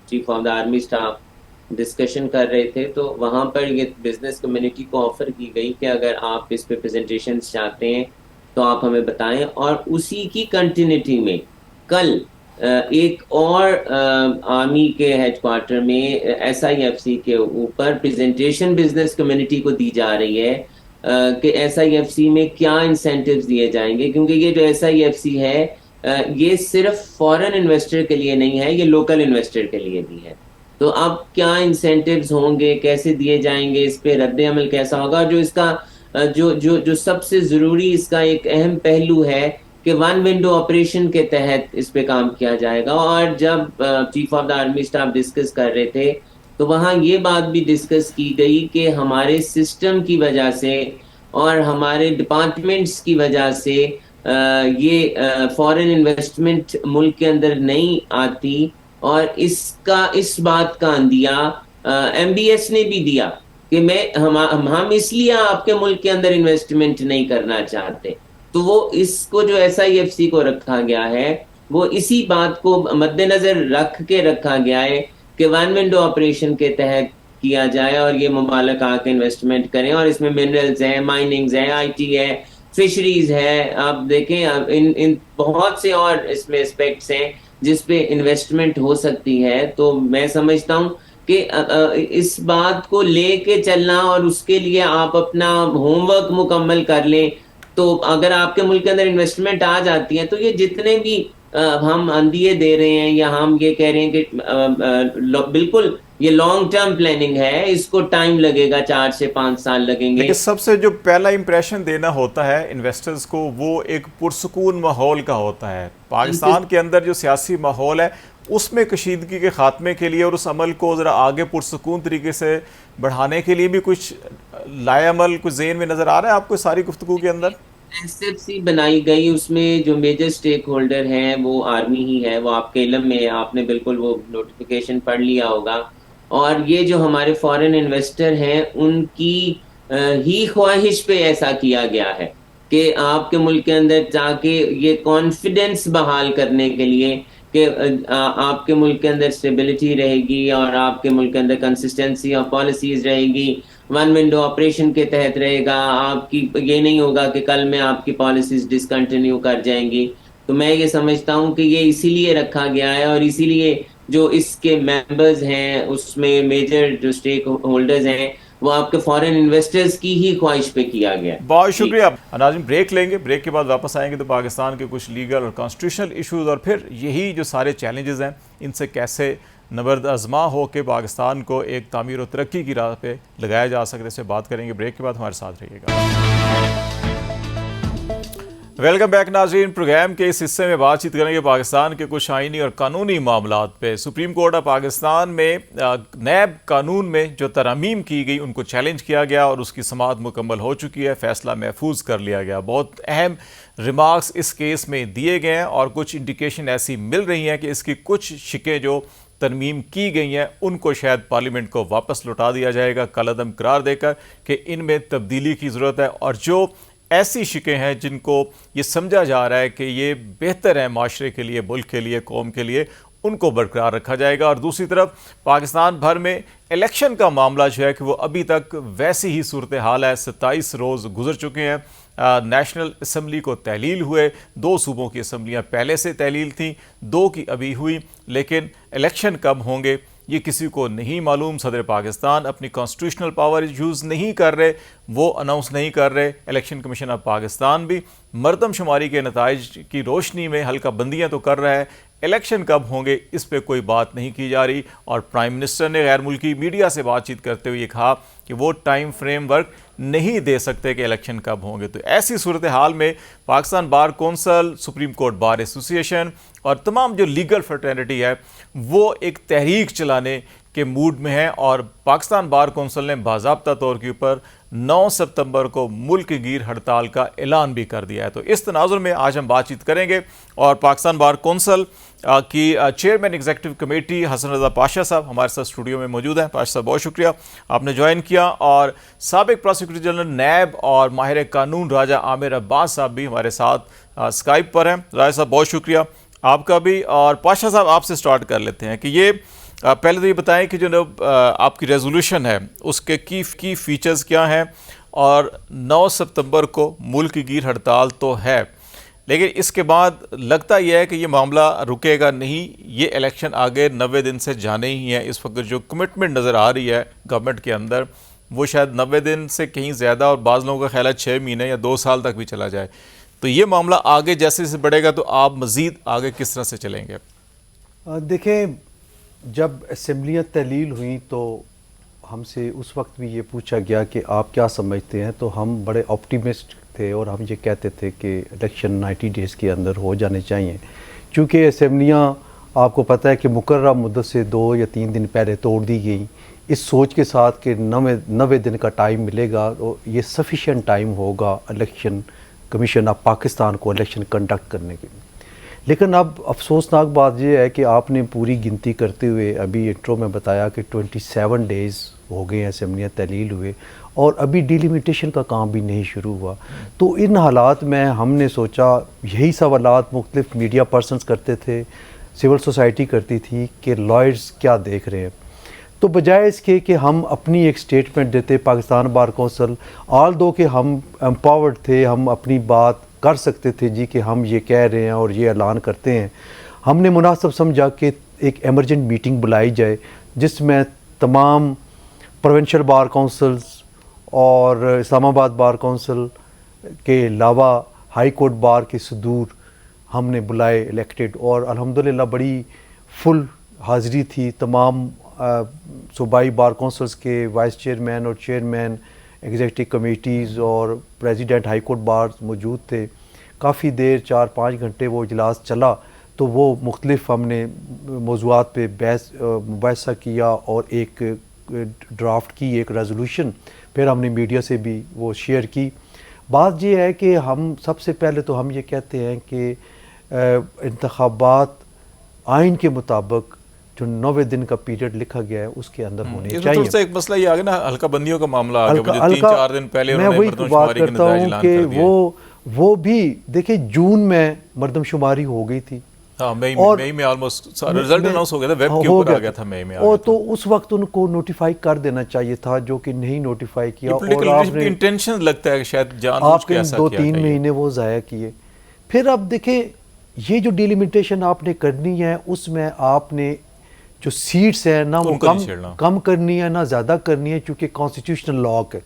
chief of the army staff discussion कर रहे थे तो वहाँ पर ये बिजनेस कम्युनिटी को ऑफर की गई कि अगर आप इस पे प्रेजेंटेशन चाहते हैं तो आप हमें बताएं। और उसी की कंटिन्यूटी में कल एक और आर्मी के हेडक्वार्टर में SIFC के ऊपर प्रेजेंटेशन बिजनेस कम्युनिटी को दी जा रही है कि SIFC में क्या इंसेंटिव्स दिए जाएंगे, क्योंकि ये जो SIFC है ये सिर्फ फॉरेन इन्वेस्टर के लिए नहीं है, ये लोकल इन्वेस्टर के लिए भी है। तो अब क्या इंसेंटिव्स होंगे, कैसे दिए जाएंगे, इस पे रद्द अमल कैसा होगा, जो इसका जो जो जो सबसे ज़रूरी इसका एक अहम पहलू है कि वन विंडो ऑपरेशन के तहत इस पे काम किया जाएगा। और जब chief of the army staff discuss कर रहे थे, तो वहाँ ये बात भी डिस्कस की गई कि हमारे सिस्टम की वजह से और हमारे डिपार्टमेंट्स की वजह से ये फॉरेन इन्वेस्टमेंट मुल्क के अंदर नहीं आती। और इस बात का अंदिया MBS ने भी दिया कि हम इसलिए आपके मुल्क के अंदर इन्वेस्टमेंट नहीं करना चाहते। तो वो इसको जो SIFC को रखा गया है, वो इसी बात को मद्देनजर रख के रखा गया है कि वन विंडो ऑपरेशन के तहत किया जाए और ये ममालिक आके इन्वेस्टमेंट करें। और इसमें मिनरल्स है, माइनिंग्स है, IT है, फिशरीज है। आप देखें इन बहुत से और इसमें एस्पेक्ट्स हैं जिस पे इन्वेस्टमेंट हो सकती है। तो मैं समझता हूँ कि इस बात को लेके चलना और उसके लिए आप अपना होमवर्क मुकम्मल कर लें, तो अगर आपके मुल्क के अंदर इन्वेस्टमेंट आ जाती है, तो ये जितने भी हम अंदिये दे रहे हैं या हम ये कह रहे हैं कि बिल्कुल ये लॉन्ग टर्म प्लानिंग है, इसको टाइम लगेगा, 4 से 5 साल लगेंगे। लेकिन सबसे जो पहला इंप्रेशन देना होता है इन्वेस्टर्स को, वो एक पुरसुकून माहौल का होता है। पाकिस्तान के अंदर जो सियासी माहौल है उसमें कशीदगी के खात्मे के लिए और उस अमल को ज़रा आगे पुरसुकून तरीके से बढ़ाने के लिए भी कुछ लाएअमल कुछ ज़हन में नज़र आ रहा है आपको सारी गुफ्तगू के अंदर? SFC बनाई गई, उसमें जो मेजर स्टेक होल्डर हैं वो आर्मी ही है, वो आपके इल्म में है, आपने बिल्कुल वो नोटिफिकेशन पढ़ लिया होगा। और ये जो हमारे फॉरेन इन्वेस्टर हैं उनकी ही ख्वाहिश पे ऐसा किया गया है कि आपके मुल्क के अंदर जाके ये कॉन्फिडेंस बहाल करने के लिए कि आपके मुल्क के अंदर स्टेबिलिटी रहेगी और आपके मुल्क के अंदर कंसिस्टेंसी ऑफ पॉलिसीज रहेगी, वन विंडो ऑपरेशन के तहत रहेगा। आपकी ये नहीं होगा कि कल में आपकी पॉलिसीज डिसकंटिन्यू कर जाएंगी। तो मैं ये समझता हूँ कि ये इसीलिए रखा गया है और इसीलिए जो इसके मेंबर्स हैं उसमें मेजर जो स्टेक होल्डर्स हैं वो आपके फॉरेन इन्वेस्टर्स की ही ख्वाहिश पे किया गया है। बहुत शुक्रिया नाज़रीन। ब्रेक लेंगे, ब्रेक के बाद वापस आएंगे तो पाकिस्तान के कुछ लीगल और कॉन्स्टिट्यूशनल इश्यूज और फिर यही जो सारे चैलेंजेस हैं इनसे कैसे नबर्द आजमा हो के पाकिस्तान को एक तामीर और तरक्की की राह पे लगाया जा सकता है, इससे बात करेंगे। ब्रेक के बाद हमारे साथ रहिएगा। वेलकम बैक नाज़रीन। प्रोग्राम के इस हिस्से में बातचीत करेंगे पाकिस्तान के कुछ आइनी और कानूनी मामलात पे। सुप्रीम कोर्ट ऑफ पाकिस्तान में नैब कानून में जो तरमीम की गई उनको चैलेंज किया गया और उसकी समाअत मुकम्मल हो चुकी है, फैसला महफूज कर लिया गया। बहुत अहम रिमार्क्स इस केस में दिए गए हैं और कुछ इंडिकेशन ऐसी मिल रही हैं कि इसकी कुछ शिकें जो तरमीम की गई हैं उनको शायद पार्लियामेंट को वापस लौटा दिया जाएगा कलअदम करार देकर कि इनमें तब्दीली की ज़रूरत है। और जो ऐसी शिकें हैं जिनको ये समझा जा रहा है कि ये बेहतर है माशरे के लिए, मुल्क के लिए, कौम के लिए, उनको बरकरार रखा जाएगा। और दूसरी तरफ पाकिस्तान भर में इलेक्शन का मामला जो है कि वो अभी तक वैसी ही सूरत हाल है। 27 रोज़ गुजर चुके हैं। नेशनल असम्बली को तहलील हुए, 2 सूबों की असम्बलियाँ पहले से तहलील थीं, 2 की अभी हुई, लेकिन इलेक्शन कब होंगे ये किसी को नहीं मालूम। सदर पाकिस्तान अपनी कॉन्स्टिट्यूशनल पावर यूज़ नहीं कर रहे, वो अनाउंस नहीं कर रहे। इलेक्शन कमीशन ऑफ पाकिस्तान भी मरदमशुमारी के नताइज की रोशनी में हल्का बंदियाँ तो कर रहा है, इलेक्शन कब होंगे इस पे कोई बात नहीं की जा रही। और प्राइम मिनिस्टर ने गैर मुल्की मीडिया से बातचीत करते हुए कहा कि वो टाइम फ्रेमवर्क नहीं दे सकते कि इलेक्शन कब होंगे। तो ऐसी सूरत हाल में Pakistan bar council, supreme court bar association और तमाम जो लीगल फ्रेटर्निटी है वो एक तहरीक चलाने के मूड में है। और पाकिस्तान बार कौंसल ने बाज़ाब्ता तौर के ऊपर 9 सितंबर को मुल्क गिर हड़ताल का ऐलान भी कर दिया है। तो इस तनाजुर में आज हम बातचीत करेंगे और पाकिस्तान बार कौंसल की चेयरमैन एग्जीक्यूटिव कमेटी हसन रज़ा पाशा साहब हमारे साथ स्टूडियो में मौजूद हैं। पाशा साहब बहुत शुक्रिया आपने ज्वाइन किया। और साबिक प्रोसिक्यूटर जनरल नैब और माहिर कानून राजा आमिर अब्बास साहब भी हमारे साथ स्काइप पर हैं। राजा साहब बहुत शुक्रिया आपका भी। और पाशा साहब आपसे स्टार्ट कर लेते हैं कि ये पहले तो ये बताएं कि जो आपकी रेजोल्यूशन है उसके की फीचर्स क्या हैं। और 9 सितंबर को मुल्क की गिर हड़ताल तो है, लेकिन इसके बाद लगता यह है कि ये मामला रुकेगा नहीं, ये इलेक्शन आगे 90 दिन से जाने ही है। इस वक्त जो कमिटमेंट नज़र आ रही है गवर्नमेंट के अंदर वो शायद 90 दिन से कहीं ज़्यादा और बाज़ लोगों का ख्याल है 6 महीने या 2 साल तक भी चला जाए। तो ये मामला आगे जैसे जैसे बढ़ेगा तो आप मज़ीद आगे किस तरह से चलेंगे? देखें, जब असम्बलियाँ तहलील हुई तो हमसे उस वक्त भी ये पूछा गया कि आप क्या समझते हैं, तो हम बड़े ऑप्टिमिस्ट थे और हम ये कहते थे कि इलेक्शन 90 डेज़ के अंदर हो जाने चाहिए, क्योंकि असम्बलियाँ आपको पता है कि मुकर्रर मुद्दत से 2 या 3 दिन पहले तोड़ दी गई, इस सोच के साथ कि 90 दिन का टाइम मिलेगा और ये सफिशेंट टाइम होगा इलेक्शन कमीशन ऑफ पाकिस्तान को इलेक्शन कंडक्ट करने के लिए। लेकिन अब अफसोसनाक बात यह है कि आपने पूरी गिनती करते हुए अभी इंट्रो में बताया कि 27 डेज़ हो गए हैं असम्बलियाँ तहलील हुए और अभी डिलिमिटेशन का काम भी नहीं शुरू हुआ। तो इन हालात में हमने सोचा, यही सवालात मुख्तलिफ मीडिया पर्सनस करते थे, सिविल सोसाइटी करती थी कि लॉयर्स क्या देख रहे हैं। तो बजाय इसके कि हम अपनी एक स्टेटमेंट देते पाकिस्तान बार कौंसिल, ऑल दो कि हम एम्पावर्ड थे, हम अपनी बात कर सकते थे जी कि हम ये कह रहे हैं और ये ऐलान करते हैं, हमने मुनासिब समझा कि एक एमरजेंट मीटिंग बुलाई जाए जिसमें तमाम प्रोविंशियल बार काउंसिल्स और इस्लामाबाद बार काउंसिल के अलावा हाई कोर्ट बार के सदूर हमने बुलाए इलेक्टेड, और अल्हम्दुलिल्लाह बड़ी फुल हाज़िरी थी। तमाम सूबाई बार काउंसिल्स के वाइस चेयरमैन और चेयरमैन एग्जीक्यूटिव कमेटीज़ और प्रेसिडेंट हाई कोर्ट बार मौजूद थे। काफ़ी देर 4-5 घंटे वो इजलास चला, तो वो मुख्तलिफ हमने मौज़ूआत पे मुबाहिसा किया और एक ड्राफ्ट की, एक रेजोल्यूशन फिर हमने मीडिया से भी वो शेयर की। बात ये है कि हम सबसे पहले तो हम ये कहते हैं कि इंतखाबात आइन के मुताबिक जो 90 दिन का पीरियड लिखा गया है उसके अंदर होने चाहिए। थोड़ा सा एक मसला ये आ गया ना, हल्का बंदियों का मामला आ गया, मुझे 3-4 दिन पहले मैं वही बात करता हूँ कि वो भी देखिए जून में मरदमशुमारी हो गई थी। हाँ, मई में ऑलमोस्ट रिजल्ट अनाउंस हो गया था, वेब के ऊपर आ गया था मई में और तो उस वक्त उनको नोटिफाई कर देना चाहिए था, जो कि नहीं नोटिफाई किया और आपने इंटेंशन लगता है शायद जानबूझ के ऐसा किया। 2-3 महीने वो ज़ाया किए। फिर अब देखिए ये जो डिलिमिटेशन आपने करनी है उसमें आपने जो सीट्स है ना वो कम करनी है ना ज़्यादा करनी है, क्योंकि कॉन्स्टिट्यूशनल लॉक है।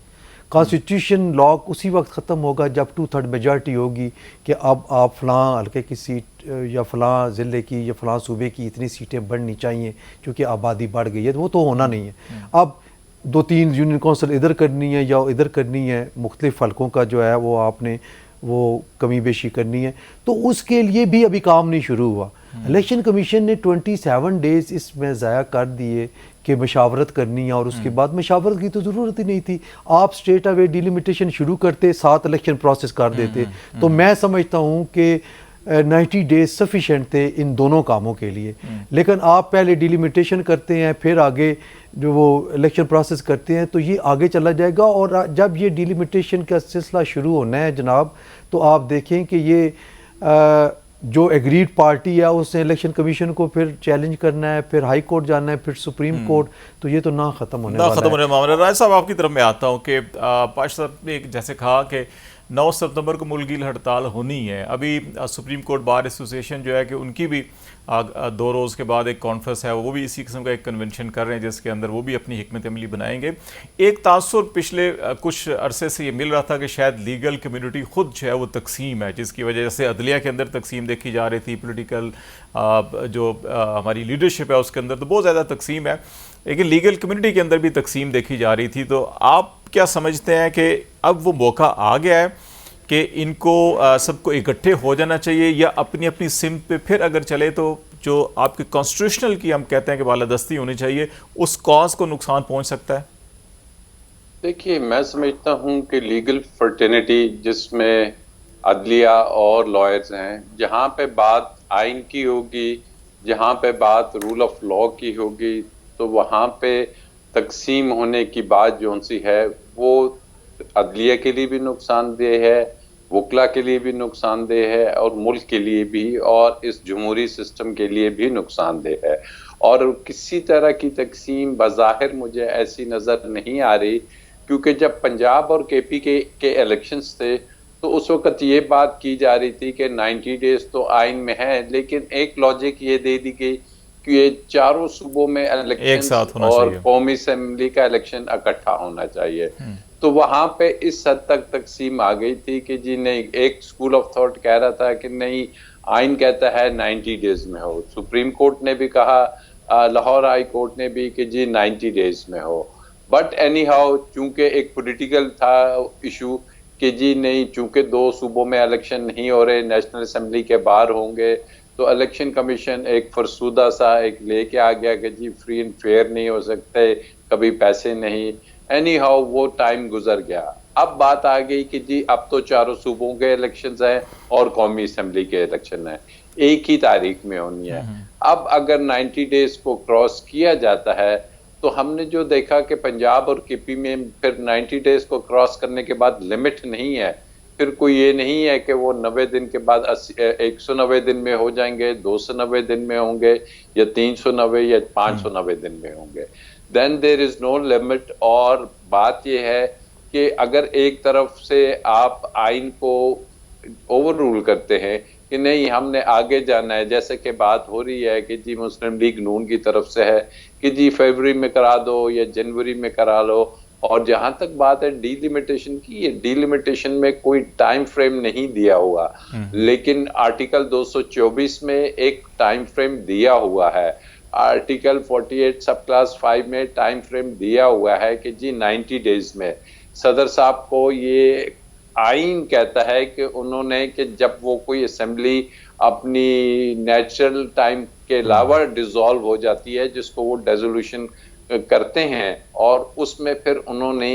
कॉन्स्टिट्यूशन लॉक उसी वक्त ख़त्म होगा जब 2/3 मेजॉरिटी होगी कि अब आप फ़लाँ हल्के की सीट या फ़लाँ ज़िले की या फ़लाँ सूबे की इतनी सीटें बढ़नी चाहिए क्योंकि आबादी बढ़ गई है, वो तो होना नहीं है। अब 2-3 यूनियन कौंसिल इधर करनी है या इधर करनी है, मुख्तलिफ हल्कों का जो है वो आपने वो कमी बेशी करनी है, तो उसके लिए भी अभी काम नहीं शुरू हुआ। इलेक्शन कमीशन ने 27 डेज़ इसमें ज़ाया कर दिए कि मशावरत करनी है, और उसके बाद मशावरत की तो ज़रूरत ही नहीं थी। आप स्ट्रेट अवे डिलिमिटेशन शुरू करते, 7 इलेक्शन प्रोसेस कर देते। तो मैं समझता हूँ कि 90 डेज सफिशेंट थे इन दोनों कामों के लिए। लेकिन आप पहले डिलिमिटेशन करते हैं फिर आगे जो वो इलेक्शन प्रोसेस करते हैं, तो ये आगे चला जाएगा। और जब ये डिलिमिटेशन का सिलसिला शुरू होना है जनाब, तो आप देखें कि ये जो एग्रीड पार्टी है उसने इलेक्शन कमीशन को फिर चैलेंज करना है, फिर हाई कोर्ट जाना है, फिर सुप्रीम कोर्ट, तो ये तो ना ख़त्म होने मामला। राय साहब आपकी तरफ में आता हूँ कि पाश साहब ने जैसे कहा कि 9 सितंबर को मुल्कील हड़ताल होनी है। अभी सुप्रीम कोर्ट बार एसोसिएशन जो है कि उनकी भी 2 रोज़ के बाद एक कॉन्फ्रेंस है, वो भी इसी किस्म का एक कन्वेंशन कर रहे हैं जिसके अंदर वो भी अपनी हिकमत अमली बनाएंगे। एक तासुर पिछले कुछ अरसे से ये मिल रहा था कि शायद लीगल कम्युनिटी खुद जो है वो तकसीम है, जिसकी वजह से अदलिया के अंदर तकसीम देखी जा रही थी, पोलिटिकल जो हमारी लीडरशिप है उसके अंदर तो बहुत ज़्यादा तकसीम है, लेकिन लीगल कम्युनिटी के अंदर भी तकसीम देखी जा रही थी। तो आप क्या समझते हैं कि अब वो मौका आ गया है कि इनको सबको इकट्ठे हो जाना चाहिए, या अपनी अपनी सिम पे फिर अगर चले तो जो आपके कॉन्स्टिट्यूशनल की हम कहते हैं कि बालादस्ती होनी चाहिए, उस कॉज को नुकसान पहुंच सकता है? देखिए, मैं समझता हूं कि लीगल फर्टर्निटी जिसमें अदलिया और लॉयर्स हैं, जहां पे बात आइन की होगी, जहां पे बात रूल ऑफ लॉ की होगी, तो वहां पे तकसीम होने की बात जो सी है वो अदलिया के लिए भी नुकसानदेह है, वकला के लिए भी नुकसानदेह है, और मुल्क के लिए भी और इस जमहूरी सिस्टम के लिए भी नुकसानदेह है। और किसी तरह की तकसीम बज़ाहिर मुझे ऐसी नज़र नहीं आ रही, क्योंकि जब पंजाब और केपी के इलेक्शंस थे तो उस वक्त ये बात की जा रही थी कि 90 डेज तो आइन में है, लेकिन एक लॉजिक ये दे दी गई कि ये चारों सूबों में इलेक्शन और कौमी असेंबली का इलेक्शन इकट्ठा होना चाहिए। तो वहां पे इस हद तक तकसीम आ गई थी कि जी नहीं, एक स्कूल ऑफ थॉट कह रहा था कि नहीं, आइन कहता है 90 डेज में हो, सुप्रीम कोर्ट ने भी कहा, लाहौर हाई कोर्ट ने भी कि जी 90 डेज में हो। बट एनी हाउ चूंकि एक पॉलिटिकल था इशू कि जी नहीं, चूंकि 2 सूबों में इलेक्शन नहीं हो रहे, नेशनल असेंबली के बाहर होंगे, तो इलेक्शन कमीशन एक फरसूदा सा एक लेके आ गया कि जी फ्री एंड फेयर नहीं हो सकते, कभी पैसे नहीं। एनी हाउ वो टाइम गुजर गया। अब बात आ गई कि जी अब तो चारों सूबों के इलेक्शंस हैं और कौमी असेंबली के इलेक्शन हैं, एक ही तारीख में होनी है। अब अगर 90 डेज को क्रॉस किया जाता है तो हमने जो देखा कि पंजाब और केपी में फिर 90 डेज को क्रॉस करने के बाद लिमिट नहीं है, फिर कोई ये नहीं है कि वो 90 दिन के बाद 190 दिन में हो जाएंगे, 290 दिन में होंगे, या 390 या 590 दिन में होंगे। Then there is no limit. और बात यह है कि अगर एक तरफ से आप आइन को ओवर रूल करते हैं कि नहीं हमने आगे जाना है, जैसे कि बात हो रही है कि जी मुस्लिम लीग नून की तरफ से है कि जी फरवरी में करा दो या जनवरी में करा लो, और जहां तक बात है डीलिमिटेशन की, ये डीलिमिटेशन में कोई टाइम फ्रेम नहीं दिया हुआ, लेकिन आर्टिकल 224 में एक टाइम फ्रेम दिया हुआ है, आर्टिकल 48 सब क्लास 5 में टाइम फ्रेम दिया हुआ है कि जी 90 डेज में। सदर साहब को ये आइन कहता है कि उन्होंने कि जब वो कोई असेंबली अपनी नेचुरल टाइम के अलावा डिसॉल्व हो जाती है, जिसको वो डेजोल्यूशन करते हैं, और उसमें फिर उन्होंने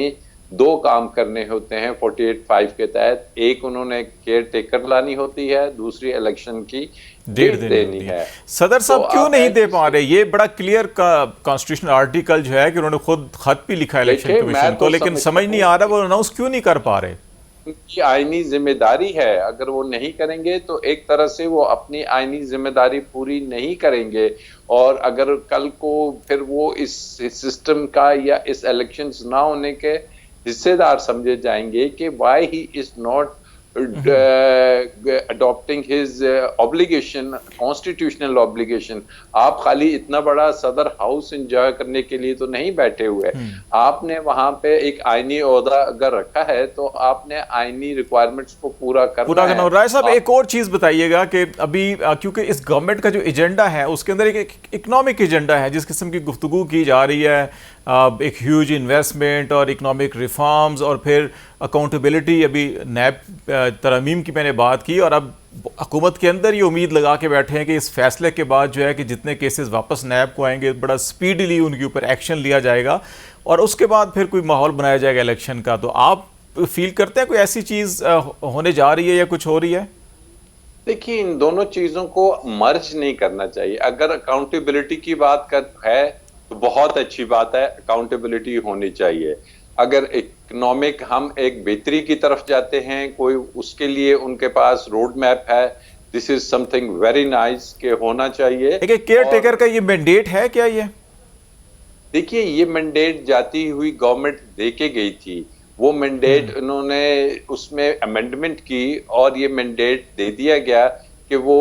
2 काम करने होते हैं 48(5) के तहत। एक उन्होंने केयर टेकर लानी होती है, दूसरी इलेक्शन की डेट देनी है। सदर साहब तो क्यों नहीं दे पा रहे? ये बड़ा क्लियर का कॉन्स्टिट्यूशनल आर्टिकल जो है कि उन्होंने खुद खत भी लिखा इलेक्शन कमीशन को, लेकिन समझ नहीं आ रहा वो अनाउंस क्यों नहीं कर पा रहे। उनकी आईनी जिम्मेदारी है, अगर वो नहीं करेंगे तो एक तरह से वो अपनी आईनी जिम्मेदारी पूरी नहीं करेंगे, और अगर कल को फिर वो इस सिस्टम का या इस इलेक्शंस ना होने के हिस्सेदार समझे जाएंगे कि why he is not adopting his obligation, constitutional obligation। आप खाली इतना बड़ा सदर हाउस एंजॉय करने के लिए तो नहीं बैठे हुए, आपने वहां पे एक आईनी ओहदा अगर रखा है तो आपने आईनी रिक्वायरमेंट्स को पूरा करना है। राय साहब एक और चीज बताइएगा कि अभी क्योंकि इस गवर्नमेंट का जो एजेंडा है उसके अंदर एक इकोनॉमिक एजेंडा है, जिस किस्म की गुफ्तगू की जा रही है, एक ह्यूज इन्वेस्टमेंट और इकोनॉमिक रिफॉर्म्स और फिर अकाउंटेबिलिटी। अभी नैब तरमीम की मैंने बात की, और अब हुकूमत के अंदर ये उम्मीद लगा के बैठे हैं कि इस फैसले के बाद जो है कि जितने केसेस वापस नैब को आएंगे बड़ा स्पीडली उनके ऊपर एक्शन लिया जाएगा और उसके बाद फिर कोई माहौल बनाया जाएगा इलेक्शन का। तो आप फील करते हैं कोई ऐसी चीज़ होने जा रही है या कुछ हो रही है? देखिए, इन दोनों चीज़ों को मर्ज नहीं करना चाहिए। अगर अकाउंटेबिलिटी की बात है तो बहुत अच्छी बात है, अकाउंटेबिलिटी होनी चाहिए। अगर इकोनॉमिक हम एक बेहतरी की तरफ जाते हैं, कोई उसके लिए उनके पास रोड मैप है, this is something very nice के होना चाहिए। केयर टेकर का ये मैंडेट है क्या? ये देखिए, ये मैंडेट जाती हुई गवर्नमेंट दे के गई थी, वो मैंडेट उन्होंने उसमें अमेंडमेंट की और ये मैंडेट दे दिया गया कि वो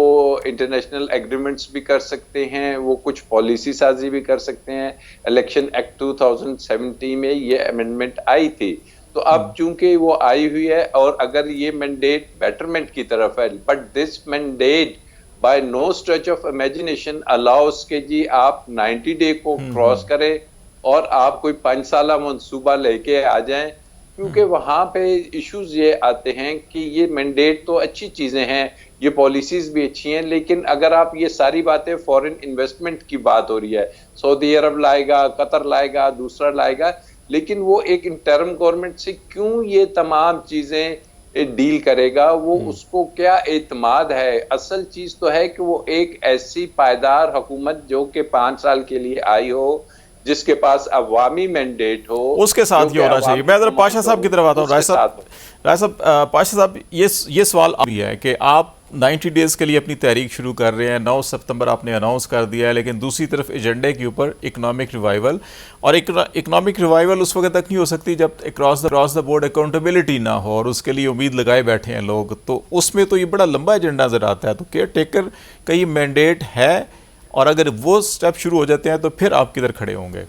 इंटरनेशनल एग्रीमेंट्स भी कर सकते हैं, वो कुछ पॉलिसी साजी भी कर सकते हैं। इलेक्शन एक्ट 2017 में ये अमेंडमेंट आई थी, तो अब चूंकि वो आई हुई है और अगर ये मैंडेट बेटरमेंट की तरफ है, but this mandate by no stretch of imagination allows के जी आप 90 डे को क्रॉस करें और आप कोई 5 साला मंसूबा लेके आ जाएं, क्योंकि वहां पे इश्यूज ये आते हैं कि ये मैंडेट तो अच्छी चीजें हैं, ये पॉलिसीज भी अच्छी हैं, लेकिन अगर आप ये सारी बातें फॉरेन इन्वेस्टमेंट की बात हो रही है, सऊदी अरब लाएगा, कतर लाएगा, दूसरा लाएगा, लेकिन वो एक इंटर्म गवर्नमेंट से क्यों ये तमाम चीजें डील करेगा? वो उसको क्या एतमाद है? असल चीज तो है कि वो एक ऐसी पायदार हुकूमत जो कि 5 साल के लिए आई हो, जिसके पास अवामी मैंडेट हो, उसके साथ ये होना चाहिए। मैं जरा पाशा साहब की तरफ आता हूँ। राय साहब पाशा साहब, ये सवाल भी है कि आप 90 डेज के लिए अपनी तहरीक शुरू कर रहे हैं, 9 सितंबर आपने अनाउंस कर दिया है, लेकिन दूसरी तरफ एजेंडे के ऊपर इकोनॉमिक रिवाइवल, और इकोनॉमिक रिवाइवल उस वक्त तक नहीं हो सकती जब अक्रॉस द बोर्ड अकाउंटेबिलिटी ना हो, और उसके लिए उम्मीद लगाए बैठे हैं लोग। तो उसमें तो ये बड़ा लंबा एजेंडा नजर आता है। तो केयर टेकर का ये मैंडेट है, और अगर वो स्टेप शुरू हो जाते हैं तो फिर आप किधर खड़े होंगे?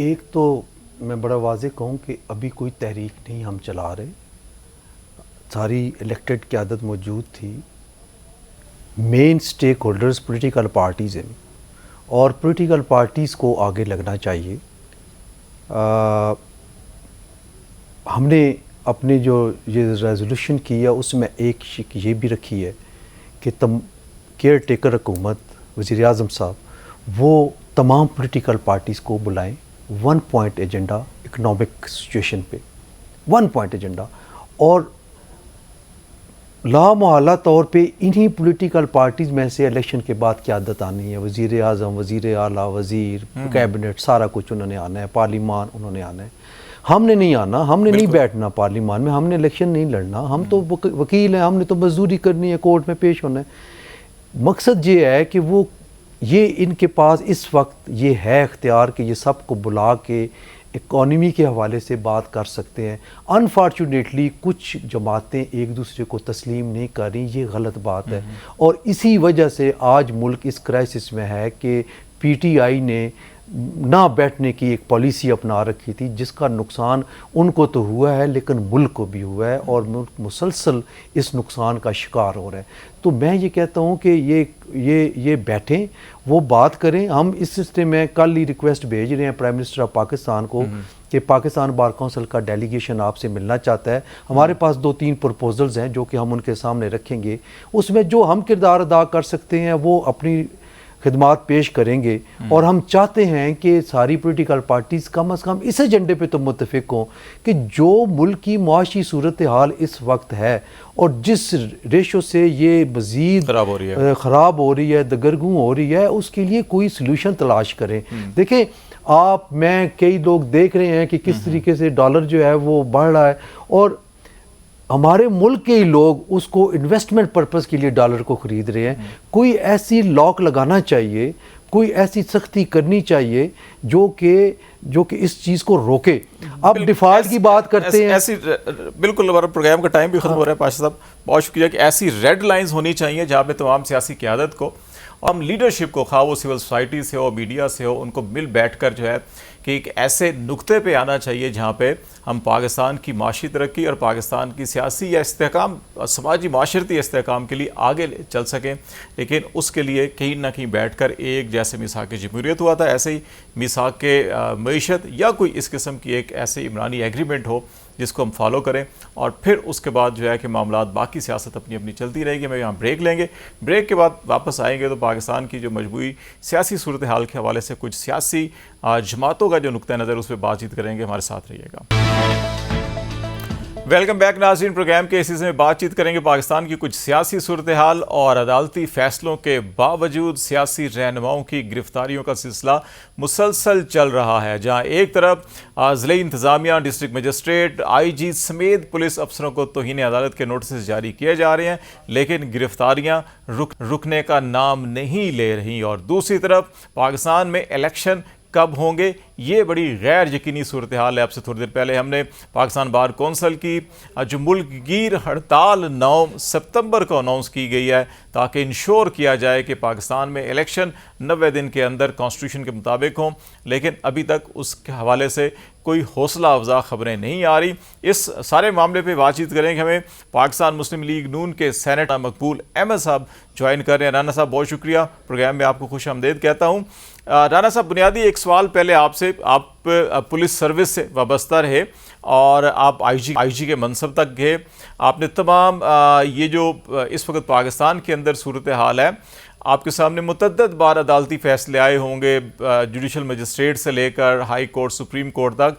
एक तो मैं बड़ा वाज़ेह कहूँ कि अभी कोई तहरीक नहीं हम चला रहे, सारी इलेक्टेड क़यादत मौजूद थी, main stake holders political parties हैं और पोलिटिकल पार्टीज़ को आगे लगना चाहिए। हमने अपने जो ये रेजोल्यूशन की है उसमें एक शिक ये भी रखी है कि केयर टेकर हुकूमत वज़ीर आज़म साहब वो तमाम पॉलिटिकल पार्टीज़ को बुलाएं 1 पॉइंट एजेंडा इकनॉमिक सिचुएशन पे 1 पॉइंट एजेंडा, और लामहल्ला तौर पे इन्हीं पॉलिटिकल पार्टीज़ में से इलेक्शन के बाद क़यादत आनी है, वज़ीर आज़म, वज़ीर आला, वज़ीर, कैबिनेट, सारा कुछ उन्होंने आना है, पार्लिमान उन्होंने आना है। हमने नहीं आना, हमने नहीं बैठना पार्लिमान में, हमने इलेक्शन नहीं लड़ना, हम तो वकील हैं, हमने तो मजदूरी करनी है, कोर्ट में पेश होना है। मकसद ये है कि वो ये इनके पास इस वक्त ये है इख्तियार कि ये सबको बुला के इकॉनमी के हवाले से बात कर सकते हैं। अनफॉर्चुनेटली कुछ जमातें एक दूसरे को तस्लीम नहीं कर रही, ये गलत बात है, और इसी वजह से आज मुल्क इस क्राइसिस में है कि पीटीआई ने ना बैठने की एक पॉलिसी अपना रखी थी, जिसका नुकसान उनको तो हुआ है लेकिन मुल्क को भी हुआ है, और मुल्क मुसलसल इस नुकसान का शिकार हो रहा है। तो मैं ये कहता हूँ कि ये बैठें, वो बात करें। हम इस सिलसिले में कल ही रिक्वेस्ट भेज रहे हैं प्राइम मिनिस्टर ऑफ पाकिस्तान को कि पाकिस्तान बार काउंसिल का डेलीगेशन आपसे मिलना चाहता है। हमारे पास 2-3 प्रपोजल्स हैं जो कि हम उनके सामने रखेंगे, उसमें जो हम किरदार अदा कर सकते हैं वो अपनी खिदमात पेश करेंगे, और हम चाहते हैं कि सारी पॉलिटिकल पार्टीज़ कम अज़ कम इस एजेंडे पे तो मुत्तफ़िक हों कि जो मुल्क की मुआशी सूरत हाल इस वक्त है और जिस रेशो से ये मज़ीद ख़राब हो रही है, दगरगूं हो रही है, उसके लिए कोई सलूशन तलाश करें। देखें आप, मैं, कई लोग देख रहे हैं कि किस तरीके से डॉलर जो है वो बढ़ रहा है, और हमारे मुल्क के ही लोग उसको इन्वेस्टमेंट पर्पस के लिए डॉलर को ख़रीद रहे हैं। कोई ऐसी लॉक लगाना चाहिए, कोई ऐसी सख्ती करनी चाहिए जो कि इस चीज़ को रोके। अब डिफ़ॉल्ट की बात करते हैं, ऐसी बिल्कुल, हमारा प्रोग्राम का टाइम भी ख़त्म हो रहा है पाशा साहब, बहुत शुक्रिया कि ऐसी रेड लाइंस होनी चाहिए जहाँ पे तमाम सियासी क़यादत को और हम लीडरशिप को, खा वो सिविल सोसाइटी से हो, मीडिया से हो, उनको मिल बैठ कर जो है कि एक ऐसे नुक्ते पे आना चाहिए जहाँ पे हम पाकिस्तान की माशी तरक्की और पाकिस्तान की सियासी या इस्तेहकाम, समाजी माशरती इस्तेहकाम के लिए आगे चल सकें। लेकिन उसके लिए कहीं ना कहीं बैठ कर एक, जैसे मिसाक जमहूरियत हुआ था, ऐसे ही मिसाक मईशत या कोई इस किस्म की एक ऐसे इमरानी एग्रीमेंट हो जिसको हम फॉलो करें, और फिर उसके बाद जो है कि मामलात, बाकी सियासत अपनी अपनी चलती रहेगी। मैं यहाँ ब्रेक लेंगे, ब्रेक के बाद वापस आएंगे तो पाकिस्तान की जो मजबूरी सियासी सूरत हाल के हवाले से कुछ सियासी जमातों का जो नुक्ता नज़र उस पर बातचीत करेंगे। हमारे साथ रहिएगा। वेलकम बैक नाज़रीन, प्रोग्राम के इस हिस्से में बातचीत करेंगे पाकिस्तान की कुछ सियासी सूरत हाल और अदालती फैसलों के बावजूद सियासी रहनुमाओं की गिरफ्तारियों का सिलसिला मुसलसल चल रहा है, जहां एक तरफ ज़िले इंतज़ामिया, डिस्ट्रिक्ट मजिस्ट्रेट, IG समेत पुलिस अफसरों को तौहीन अदालत के नोटिस जारी किए जा रहे हैं, लेकिन गिरफ्तारियां रुकने का नाम नहीं ले रही, और दूसरी तरफ पाकिस्तान में इलेक्शन कब होंगे, ये बड़ी गैर यकीनी सूरत हाल है। अब से थोड़ी देर पहले हमने पाकिस्तान बार कौंसिल की जो मुल्कगीर हड़ताल 9 सितंबर को अनाउंस की गई है, ताकि इंश्योर किया जाए कि पाकिस्तान में इलेक्शन 90 दिन के अंदर कॉन्स्टिट्यूशन के मुताबिक हों, लेकिन अभी तक उसके हवाले से कोई हौसला अफजा खबरें नहीं आ रही। इस सारे मामले पे बातचीत करेंगे हमें पाकिस्तान मुस्लिम लीग नून के सेनेटर मकबूल अहमद साहब ज्वाइन कर रहे हैं। राना साहब बहुत शुक्रिया, प्रोग्राम में आपको खुश आमदेद कहता हूँ। राना साहब, बुनियादी एक सवाल पहले आपसे, आप पुलिस सर्विस से वाबस्ता रहे और आप IG के मनसब तक गए, आपने तमाम ये जो इस वक्त पाकिस्तान के अंदर सूरत हाल है, आपके सामने मुतअद्दिद बार अदालती फैसले आए होंगे, जुडिशल मजिस्ट्रेट से लेकर हाई कोर्ट, सुप्रीम कोर्ट तक।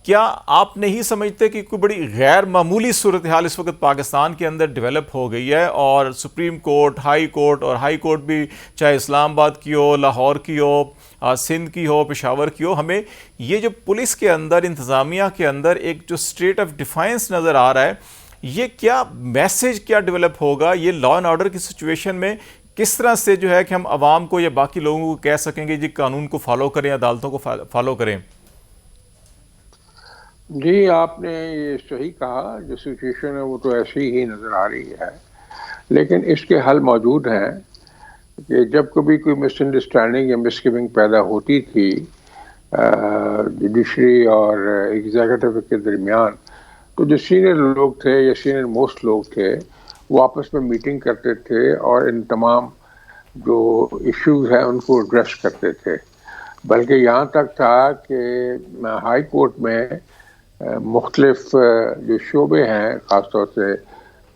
क्या आप नहीं समझते कि कोई बड़ी गैर मामूली सूरत हाल इस वक्त पाकिस्तान के अंदर डेवलप हो गई है, और सुप्रीम कोर्ट, हाई कोर्ट, और हाई कोर्ट भी चाहे इस्लामाबाद की हो, लाहौर की हो, सिंध की हो, पेशावर की हो, हमें ये जो पुलिस के अंदर, इंतज़ामिया के अंदर एक जो स्टेट ऑफ डिफेंस नज़र आ रहा है, ये क्या मैसेज क्या डेवलप होगा, ये लॉ एंड ऑर्डर की सिचुएशन में किस तरह से जो है कि हम आवाम को या बाकी लोगों को कह सकेंगे जी कानून को फॉलो करें, अदालतों को फॉलो करें? जी, आपने ये सही कहा, जो सिचुएशन है वो तो ऐसी ही नज़र आ रही है, लेकिन इसके हल मौजूद हैं कि जब कभी कोई मिसअंडरस्टैंडिंग या मिसगिविंग पैदा होती थी जुडिशरी और एग्जीक्यूटिव के दरमियान, तो जो सीनियर लोग थे या सीनियर मोस्ट लोग थे वो आपस में मीटिंग करते थे और इन तमाम जो इश्यूज हैं उनको एड्रेस करते थे। बल्कि यहाँ तक था कि हाई कोर्ट में मुख्तलिफ जो शोबे हैं, ख़ासतौर से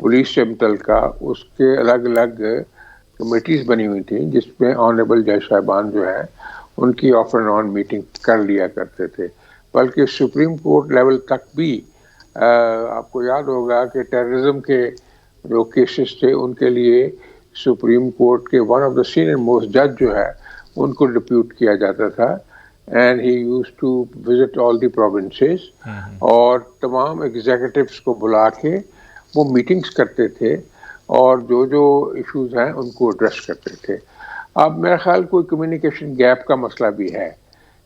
पुलिस से मुतल्लिका, उसके अलग अलग कमेटीज़ बनी हुई थी जिसमें ऑनरेबल जज साहिबान जो है उनकी ऑफ एंड ऑन मीटिंग कर लिया करते थे। बल्कि सुप्रीम कोर्ट लेवल तक भी आपको याद होगा कि टेररिज्म के जो केसेस थे उनके लिए सुप्रीम कोर्ट के one of the senior most जज जो है उनको डिप्यूट किया जाता था, and he used to visit all the provinces और तमाम एग्जीक्यूटिव्स को बुला के वो मीटिंग्स करते थे और जो जो इश्यूज हैं उनको एड्रेस करते थे। अब मेरा ख्याल कोई कम्युनिकेशन गैप का मसला भी है,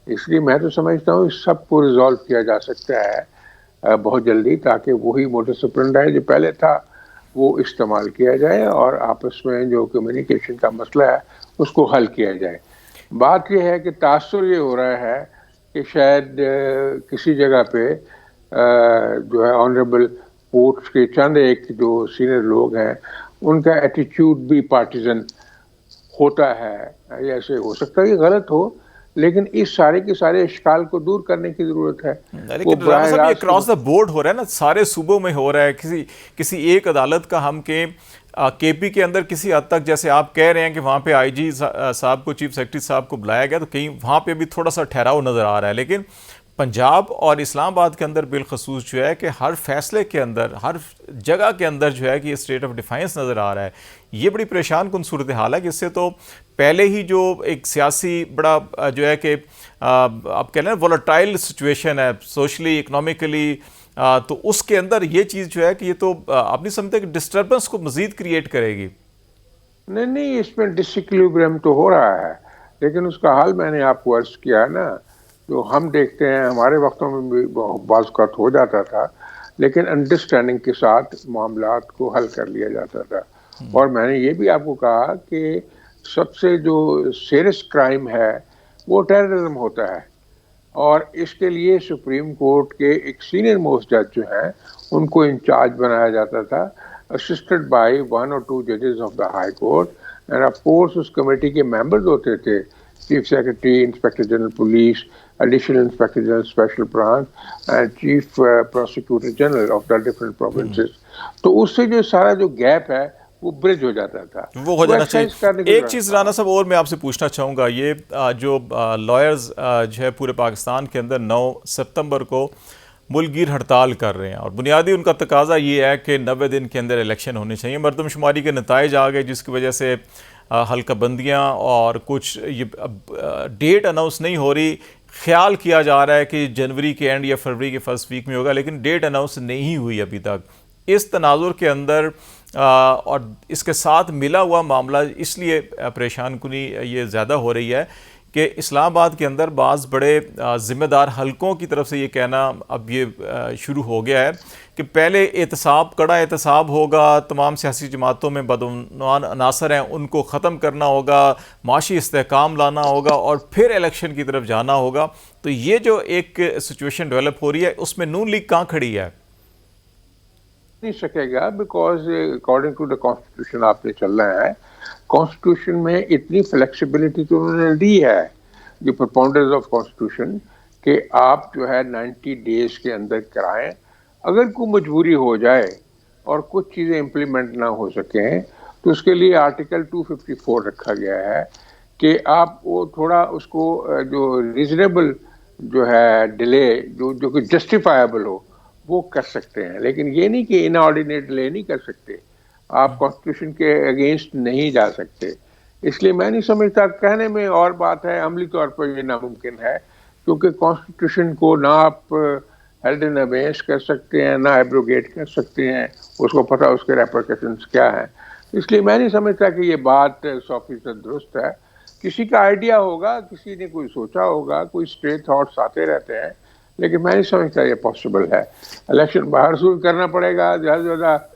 इसलिए मैं तो समझता हूँ इस सब को रिजॉल्व किया जा सकता है बहुत जल्दी, ताकि वही मोडस ऑपरेंडी जो पहले था वो इस्तेमाल किया जाए और आपस में जो कम्युनिकेशन का मसला है उसको हल किया जाए। बात यह है कि तासुर ये हो रहा है कि शायद किसी जगह पे जो है ऑनरेबल कोर्ट्स के चंद एक जो सीनियर लोग हैं उनका एटीट्यूड भी पार्टीजन होता है। ऐसे हो सकता है कि गलत हो, लेकिन इस सारे के सारे इश्काल को दूर करने की जरूरत है। लेकिन राणा साहब ये क्रॉस द बोर्ड हो रहा है ना, सारे सूबों में हो रहा है। किसी एक अदालत का हम केपी के अंदर किसी हद तक, जैसे आप कह रहे हैं कि वहाँ पे आईजी साहब को, चीफ सेक्रेटरी साहब को बुलाया गया, तो कहीं वहाँ पे भी थोड़ा सा ठहराव नज़र आ रहा है। लेकिन पंजाब और इस्लामाबाद के अंदर बिलखसूस जो है कि हर फैसले के अंदर, हर जगह के अंदर जो है कि ये स्टेट ऑफ डिफेंस नज़र आ रहा है। ये बड़ी परेशान कुन सूरत हाल है कि इससे तो पहले ही जो एक सियासी बड़ा जो है कि आप कह लें वोलेटाइल सिचुएशन है सोशली इकनॉमिकली, तो उसके अंदर ये चीज़ जो है कि ये तो आप नहीं समझते कि डिस्टर्बेंस को मज़ीद क्रिएट करेगी? नहीं, इसमें डिसइक्विलिब्रियम तो हो रहा है, लेकिन उसका हल मैंने आपको अर्ज किया है ना। जो हम देखते हैं हमारे वक्तों में भी बाज़ हो जाता था, लेकिन अंडरस्टैंडिंग के साथ मामलात को हल कर लिया जाता था। और मैंने ये भी आपको कहा कि सबसे जो सीरियस क्राइम है वो टेररिज्म होता है, और इसके लिए सुप्रीम कोर्ट के एक सीनियर मोस्ट जज जो हैं उनको इंचार्ज बनाया जाता था, असिस्टेड बाय 1 और 2 जजेस of the high court. End of course उस कमेटी के मेंबर्स होते थे chief secretary, inspector general police, additional inspector general special branch and chief prosecutor general of the different provinces. तो उससे जो सारा जो गैप है वो ब्रिज हो जाता था, वो हो जाना चाहिए। एक चीज़ राणा साहब और मैं आपसे पूछना चाहूँगा, ये जो लॉयर्स जो है पूरे पाकिस्तान के अंदर 9 सितंबर को मुल्कगीर हड़ताल कर रहे हैं और बुनियादी उनका तकाजा ये है कि 90 दिन के अंदर इलेक्शन होने चाहिए। मरदमशुमारी के नताइज आ गए जिसकी वजह से हल्का बंदियाँ और कुछ ये डेट अनाउंस नहीं हो रही। ख्याल किया जा रहा है कि जनवरी के एंड या फरवरी के फर्स्ट वीक में होगा, लेकिन डेट अनाउंस नहीं हुई अभी तक। इस तनाजुर के अंदर और इसके साथ मिला हुआ मामला इसलिए परेशान कुनी ये ज़्यादा हो रही है कि इस्लामाबाद के अंदर बाज़ बड़े ज़िम्मेदार हलकों की तरफ से ये कहना अब ये शुरू हो गया है कि पहले एहतसाब, कड़ा एहतसाब होगा, तमाम सियासी जमातों में बदउनवान अनासर हैं उनको ख़त्म करना होगा, माशी इस्तेहकाम लाना होगा और फिर इलेक्शन की तरफ जाना होगा। तो ये जो एक सिचुएशन डेवलप हो रही है उसमें नून लीग कहाँ खड़ी है? नहीं सकेगा, because according to the constitution आपने चलना है। कॉन्स्टिट्यूशन में इतनी फ्लेक्सिबिलिटी तो उन्होंने दी है, जो प्रोपाउंडर्स ऑफ कॉन्स्टिट्यूशन, कि आप जो है 90 डेज के अंदर कराएं। अगर कोई मजबूरी हो जाए और कुछ चीज़ें इम्प्लीमेंट ना हो सकें तो उसके लिए आर्टिकल 254 रखा गया है कि आप वो थोड़ा उसको जो रीजनेबल जो है डिले जो कि जस्टिफाइबल हो वो कर सकते हैं, लेकिन ये नहीं कि इनऑर्डिनेट डिले नहीं कर सकते। आप कॉन्स्टिट्यूशन के अगेंस्ट नहीं जा सकते। इसलिए मैं नहीं समझता, कहने में और बात है, अमली तौर पर ये नामुमकिन है, क्योंकि कॉन्स्टिट्यूशन को ना आप हेल्ड इन अबेंस कर सकते हैं ना एब्रोगेट कर सकते हैं, उसको पता उसके रेपरकशंस क्या हैं। इसलिए मैं नहीं समझता कि ये बात 100% दुरुस्त है। किसी का आइडिया होगा, किसी ने कोई सोचा होगा, कोई स्ट्रे थॉट्स आते रहते हैं, लेकिन मैं नहीं समझता ये पॉसिबल है। इलेक्शन बाहर शुरू करना पड़ेगा, ज़्यादा से ज़्यादा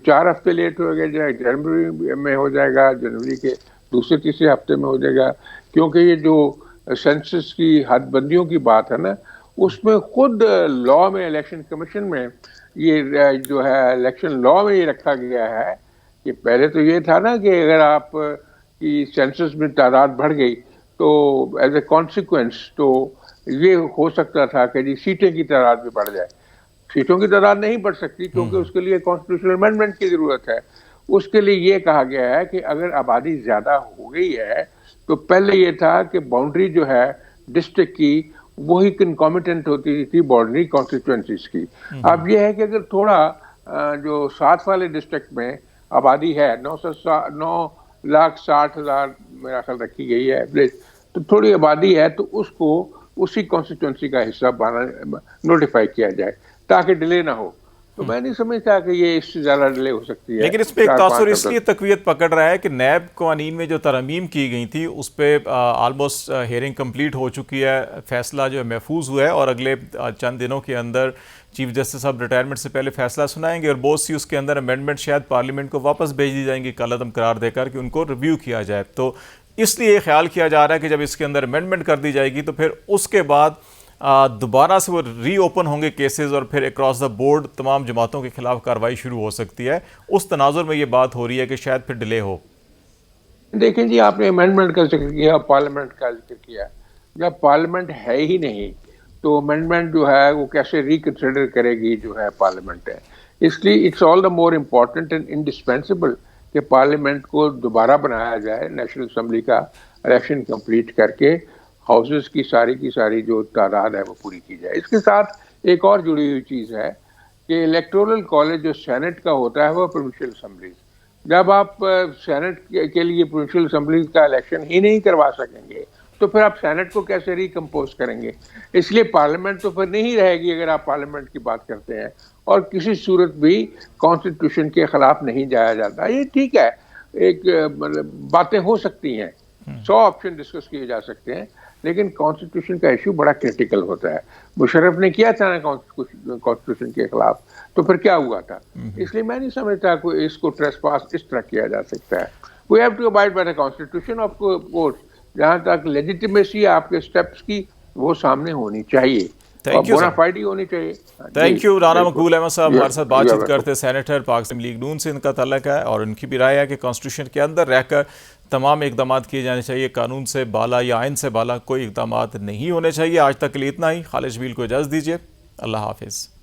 4 हफ्ते लेट हो गया, जनवरी में हो जाएगा, जनवरी के दूसरे तीसरे हफ्ते में हो जाएगा, क्योंकि ये जो सेंसस की हदबंदियों की बात है ना, उसमें खुद लॉ में, इलेक्शन कमीशन में ये जो है इलेक्शन लॉ में ये रखा गया है कि पहले तो ये था ना कि अगर आप की सेंसस में तादाद बढ़ गई तो एज ए कॉन्सिक्वेंस तो ये हो सकता था कि जी सीटें की तादाद भी बढ़ जाए। सीटों की तादाद नहीं बढ़ सकती क्योंकि उसके लिए कॉन्स्टिट्यूशनल अमेंडमेंट की जरूरत है। उसके लिए ये कहा गया है कि अगर आबादी ज्यादा हो गई है तो पहले ये था कि बाउंड्री जो है डिस्ट्रिक्ट की वही कंकॉमिटेंट होती थी बाउंड्री कॉन्स्टिट्यूएंसीज की। अब ये है कि अगर थोड़ा जो साथ वाले डिस्ट्रिक्ट में आबादी है 9,60,000 मेरा ख्याल रखी गई है एवरेज, तो थोड़ी आबादी है तो उसको उसी कॉन्स्टिट्यूएंसी का हिस्सा नोटिफाई किया जाए ताकि डिले ना हो। तो मैं नहीं समझता कि ये इससे ज्यादा डिले हो सकती है। लेकिन इस पे एक तासुर इसलिए तकवीयत पकड़ रहा है कि नैब कानून में जो तरमीम की गई थी उस पर ऑलमोस्ट हियरिंग कंप्लीट हो चुकी है, फैसला जो है महफूज हुआ है और अगले चंद दिनों के अंदर चीफ जस्टिस साहब रिटायरमेंट से पहले फैसला सुनाएंगे और बहुत सी उसके अंदर अमेंडमेंट शायद पार्लियामेंट को वापस भेज दी जाएंगी कलअदम करार देकर कि उनको रिव्यू किया जाए। तो इसलिए ख्याल किया जा रहा है कि जब इसके अंदर अमेंडमेंट कर दी जाएगी तो फिर उसके बाद दोबारा से वो रीओपन होंगे केसेस और फिर अक्रॉस द बोर्ड तमाम जमातों के खिलाफ कार्रवाई शुरू हो सकती है। उस तनाजुर में ये बात हो रही है कि शायद फिर डिले हो। देखें जी, आपने अमेंडमेंट का जिक्र किया, पार्लियामेंट का जिक्र किया। जब पार्लियामेंट है ही नहीं तो अमेंडमेंट जो है वो कैसे रिकंसिडर करेगी जो है पार्लियामेंट है। इसलिए it's all the more important and indispensable कि पार्लियामेंट को दोबारा बनाया जाए, नेशनल असम्बली का इलेक्शन कंप्लीट करके हाउसेस की सारी जो तादाद है वो पूरी की जाए। इसके साथ एक और जुड़ी हुई चीज़ है कि इलेक्टोरल कॉलेज जो सेनेट का होता है वो प्रोविंशियल असम्बलीज, जब आप सेनेट के लिए प्रोविंशियल असम्बलीज का इलेक्शन ही नहीं करवा सकेंगे तो फिर आप सेनेट को कैसे रिकम्पोज करेंगे। इसलिए पार्लियामेंट तो फिर नहीं रहेगी अगर आप पार्लियामेंट की बात करते हैं, और किसी सूरत भी कॉन्स्टिट्यूशन के खिलाफ नहीं जाया जाता। ये ठीक है, एक मतलब बातें हो सकती हैं, 100 ऑप्शन डिस्कस किए जा सकते हैं, लेकिन कॉन्स्टिट्यूशन का इशू बड़ा क्रिटिकल होता है। मुशर्रफ ने किया था ना कॉन्स्टिट्यूशन के खिलाफ, तो फिर क्या हुआ था। इसलिए मैं नहीं समझता कोई इसको ट्रेसपास इस तरह किया जा सकता है। We have to abide by the constitution of course. जहां तक लेजिटिमेसी आपके स्टेप्स की वो सामने होनी चाहिए, बोनाफाइडी होनी चाहिए। Thank you. राना मकबूल अहमद साहब हमारे साथ बातचीत करते, सेनेटर पाकिस्तान लीग नून से इनका तल्लक है और उनकी भी राय है कि कॉन्स्टिट्यूशन के अंदर रहकर तमाम इकदाम किए जाने चाहिए, कानून से बाला या आइन से बाला कोई इकदाम नहीं होने चाहिए। आज तक के लिए इतना ही। खालिद जमील को इजाज़त दीजिए। अल्लाह हाफिज़।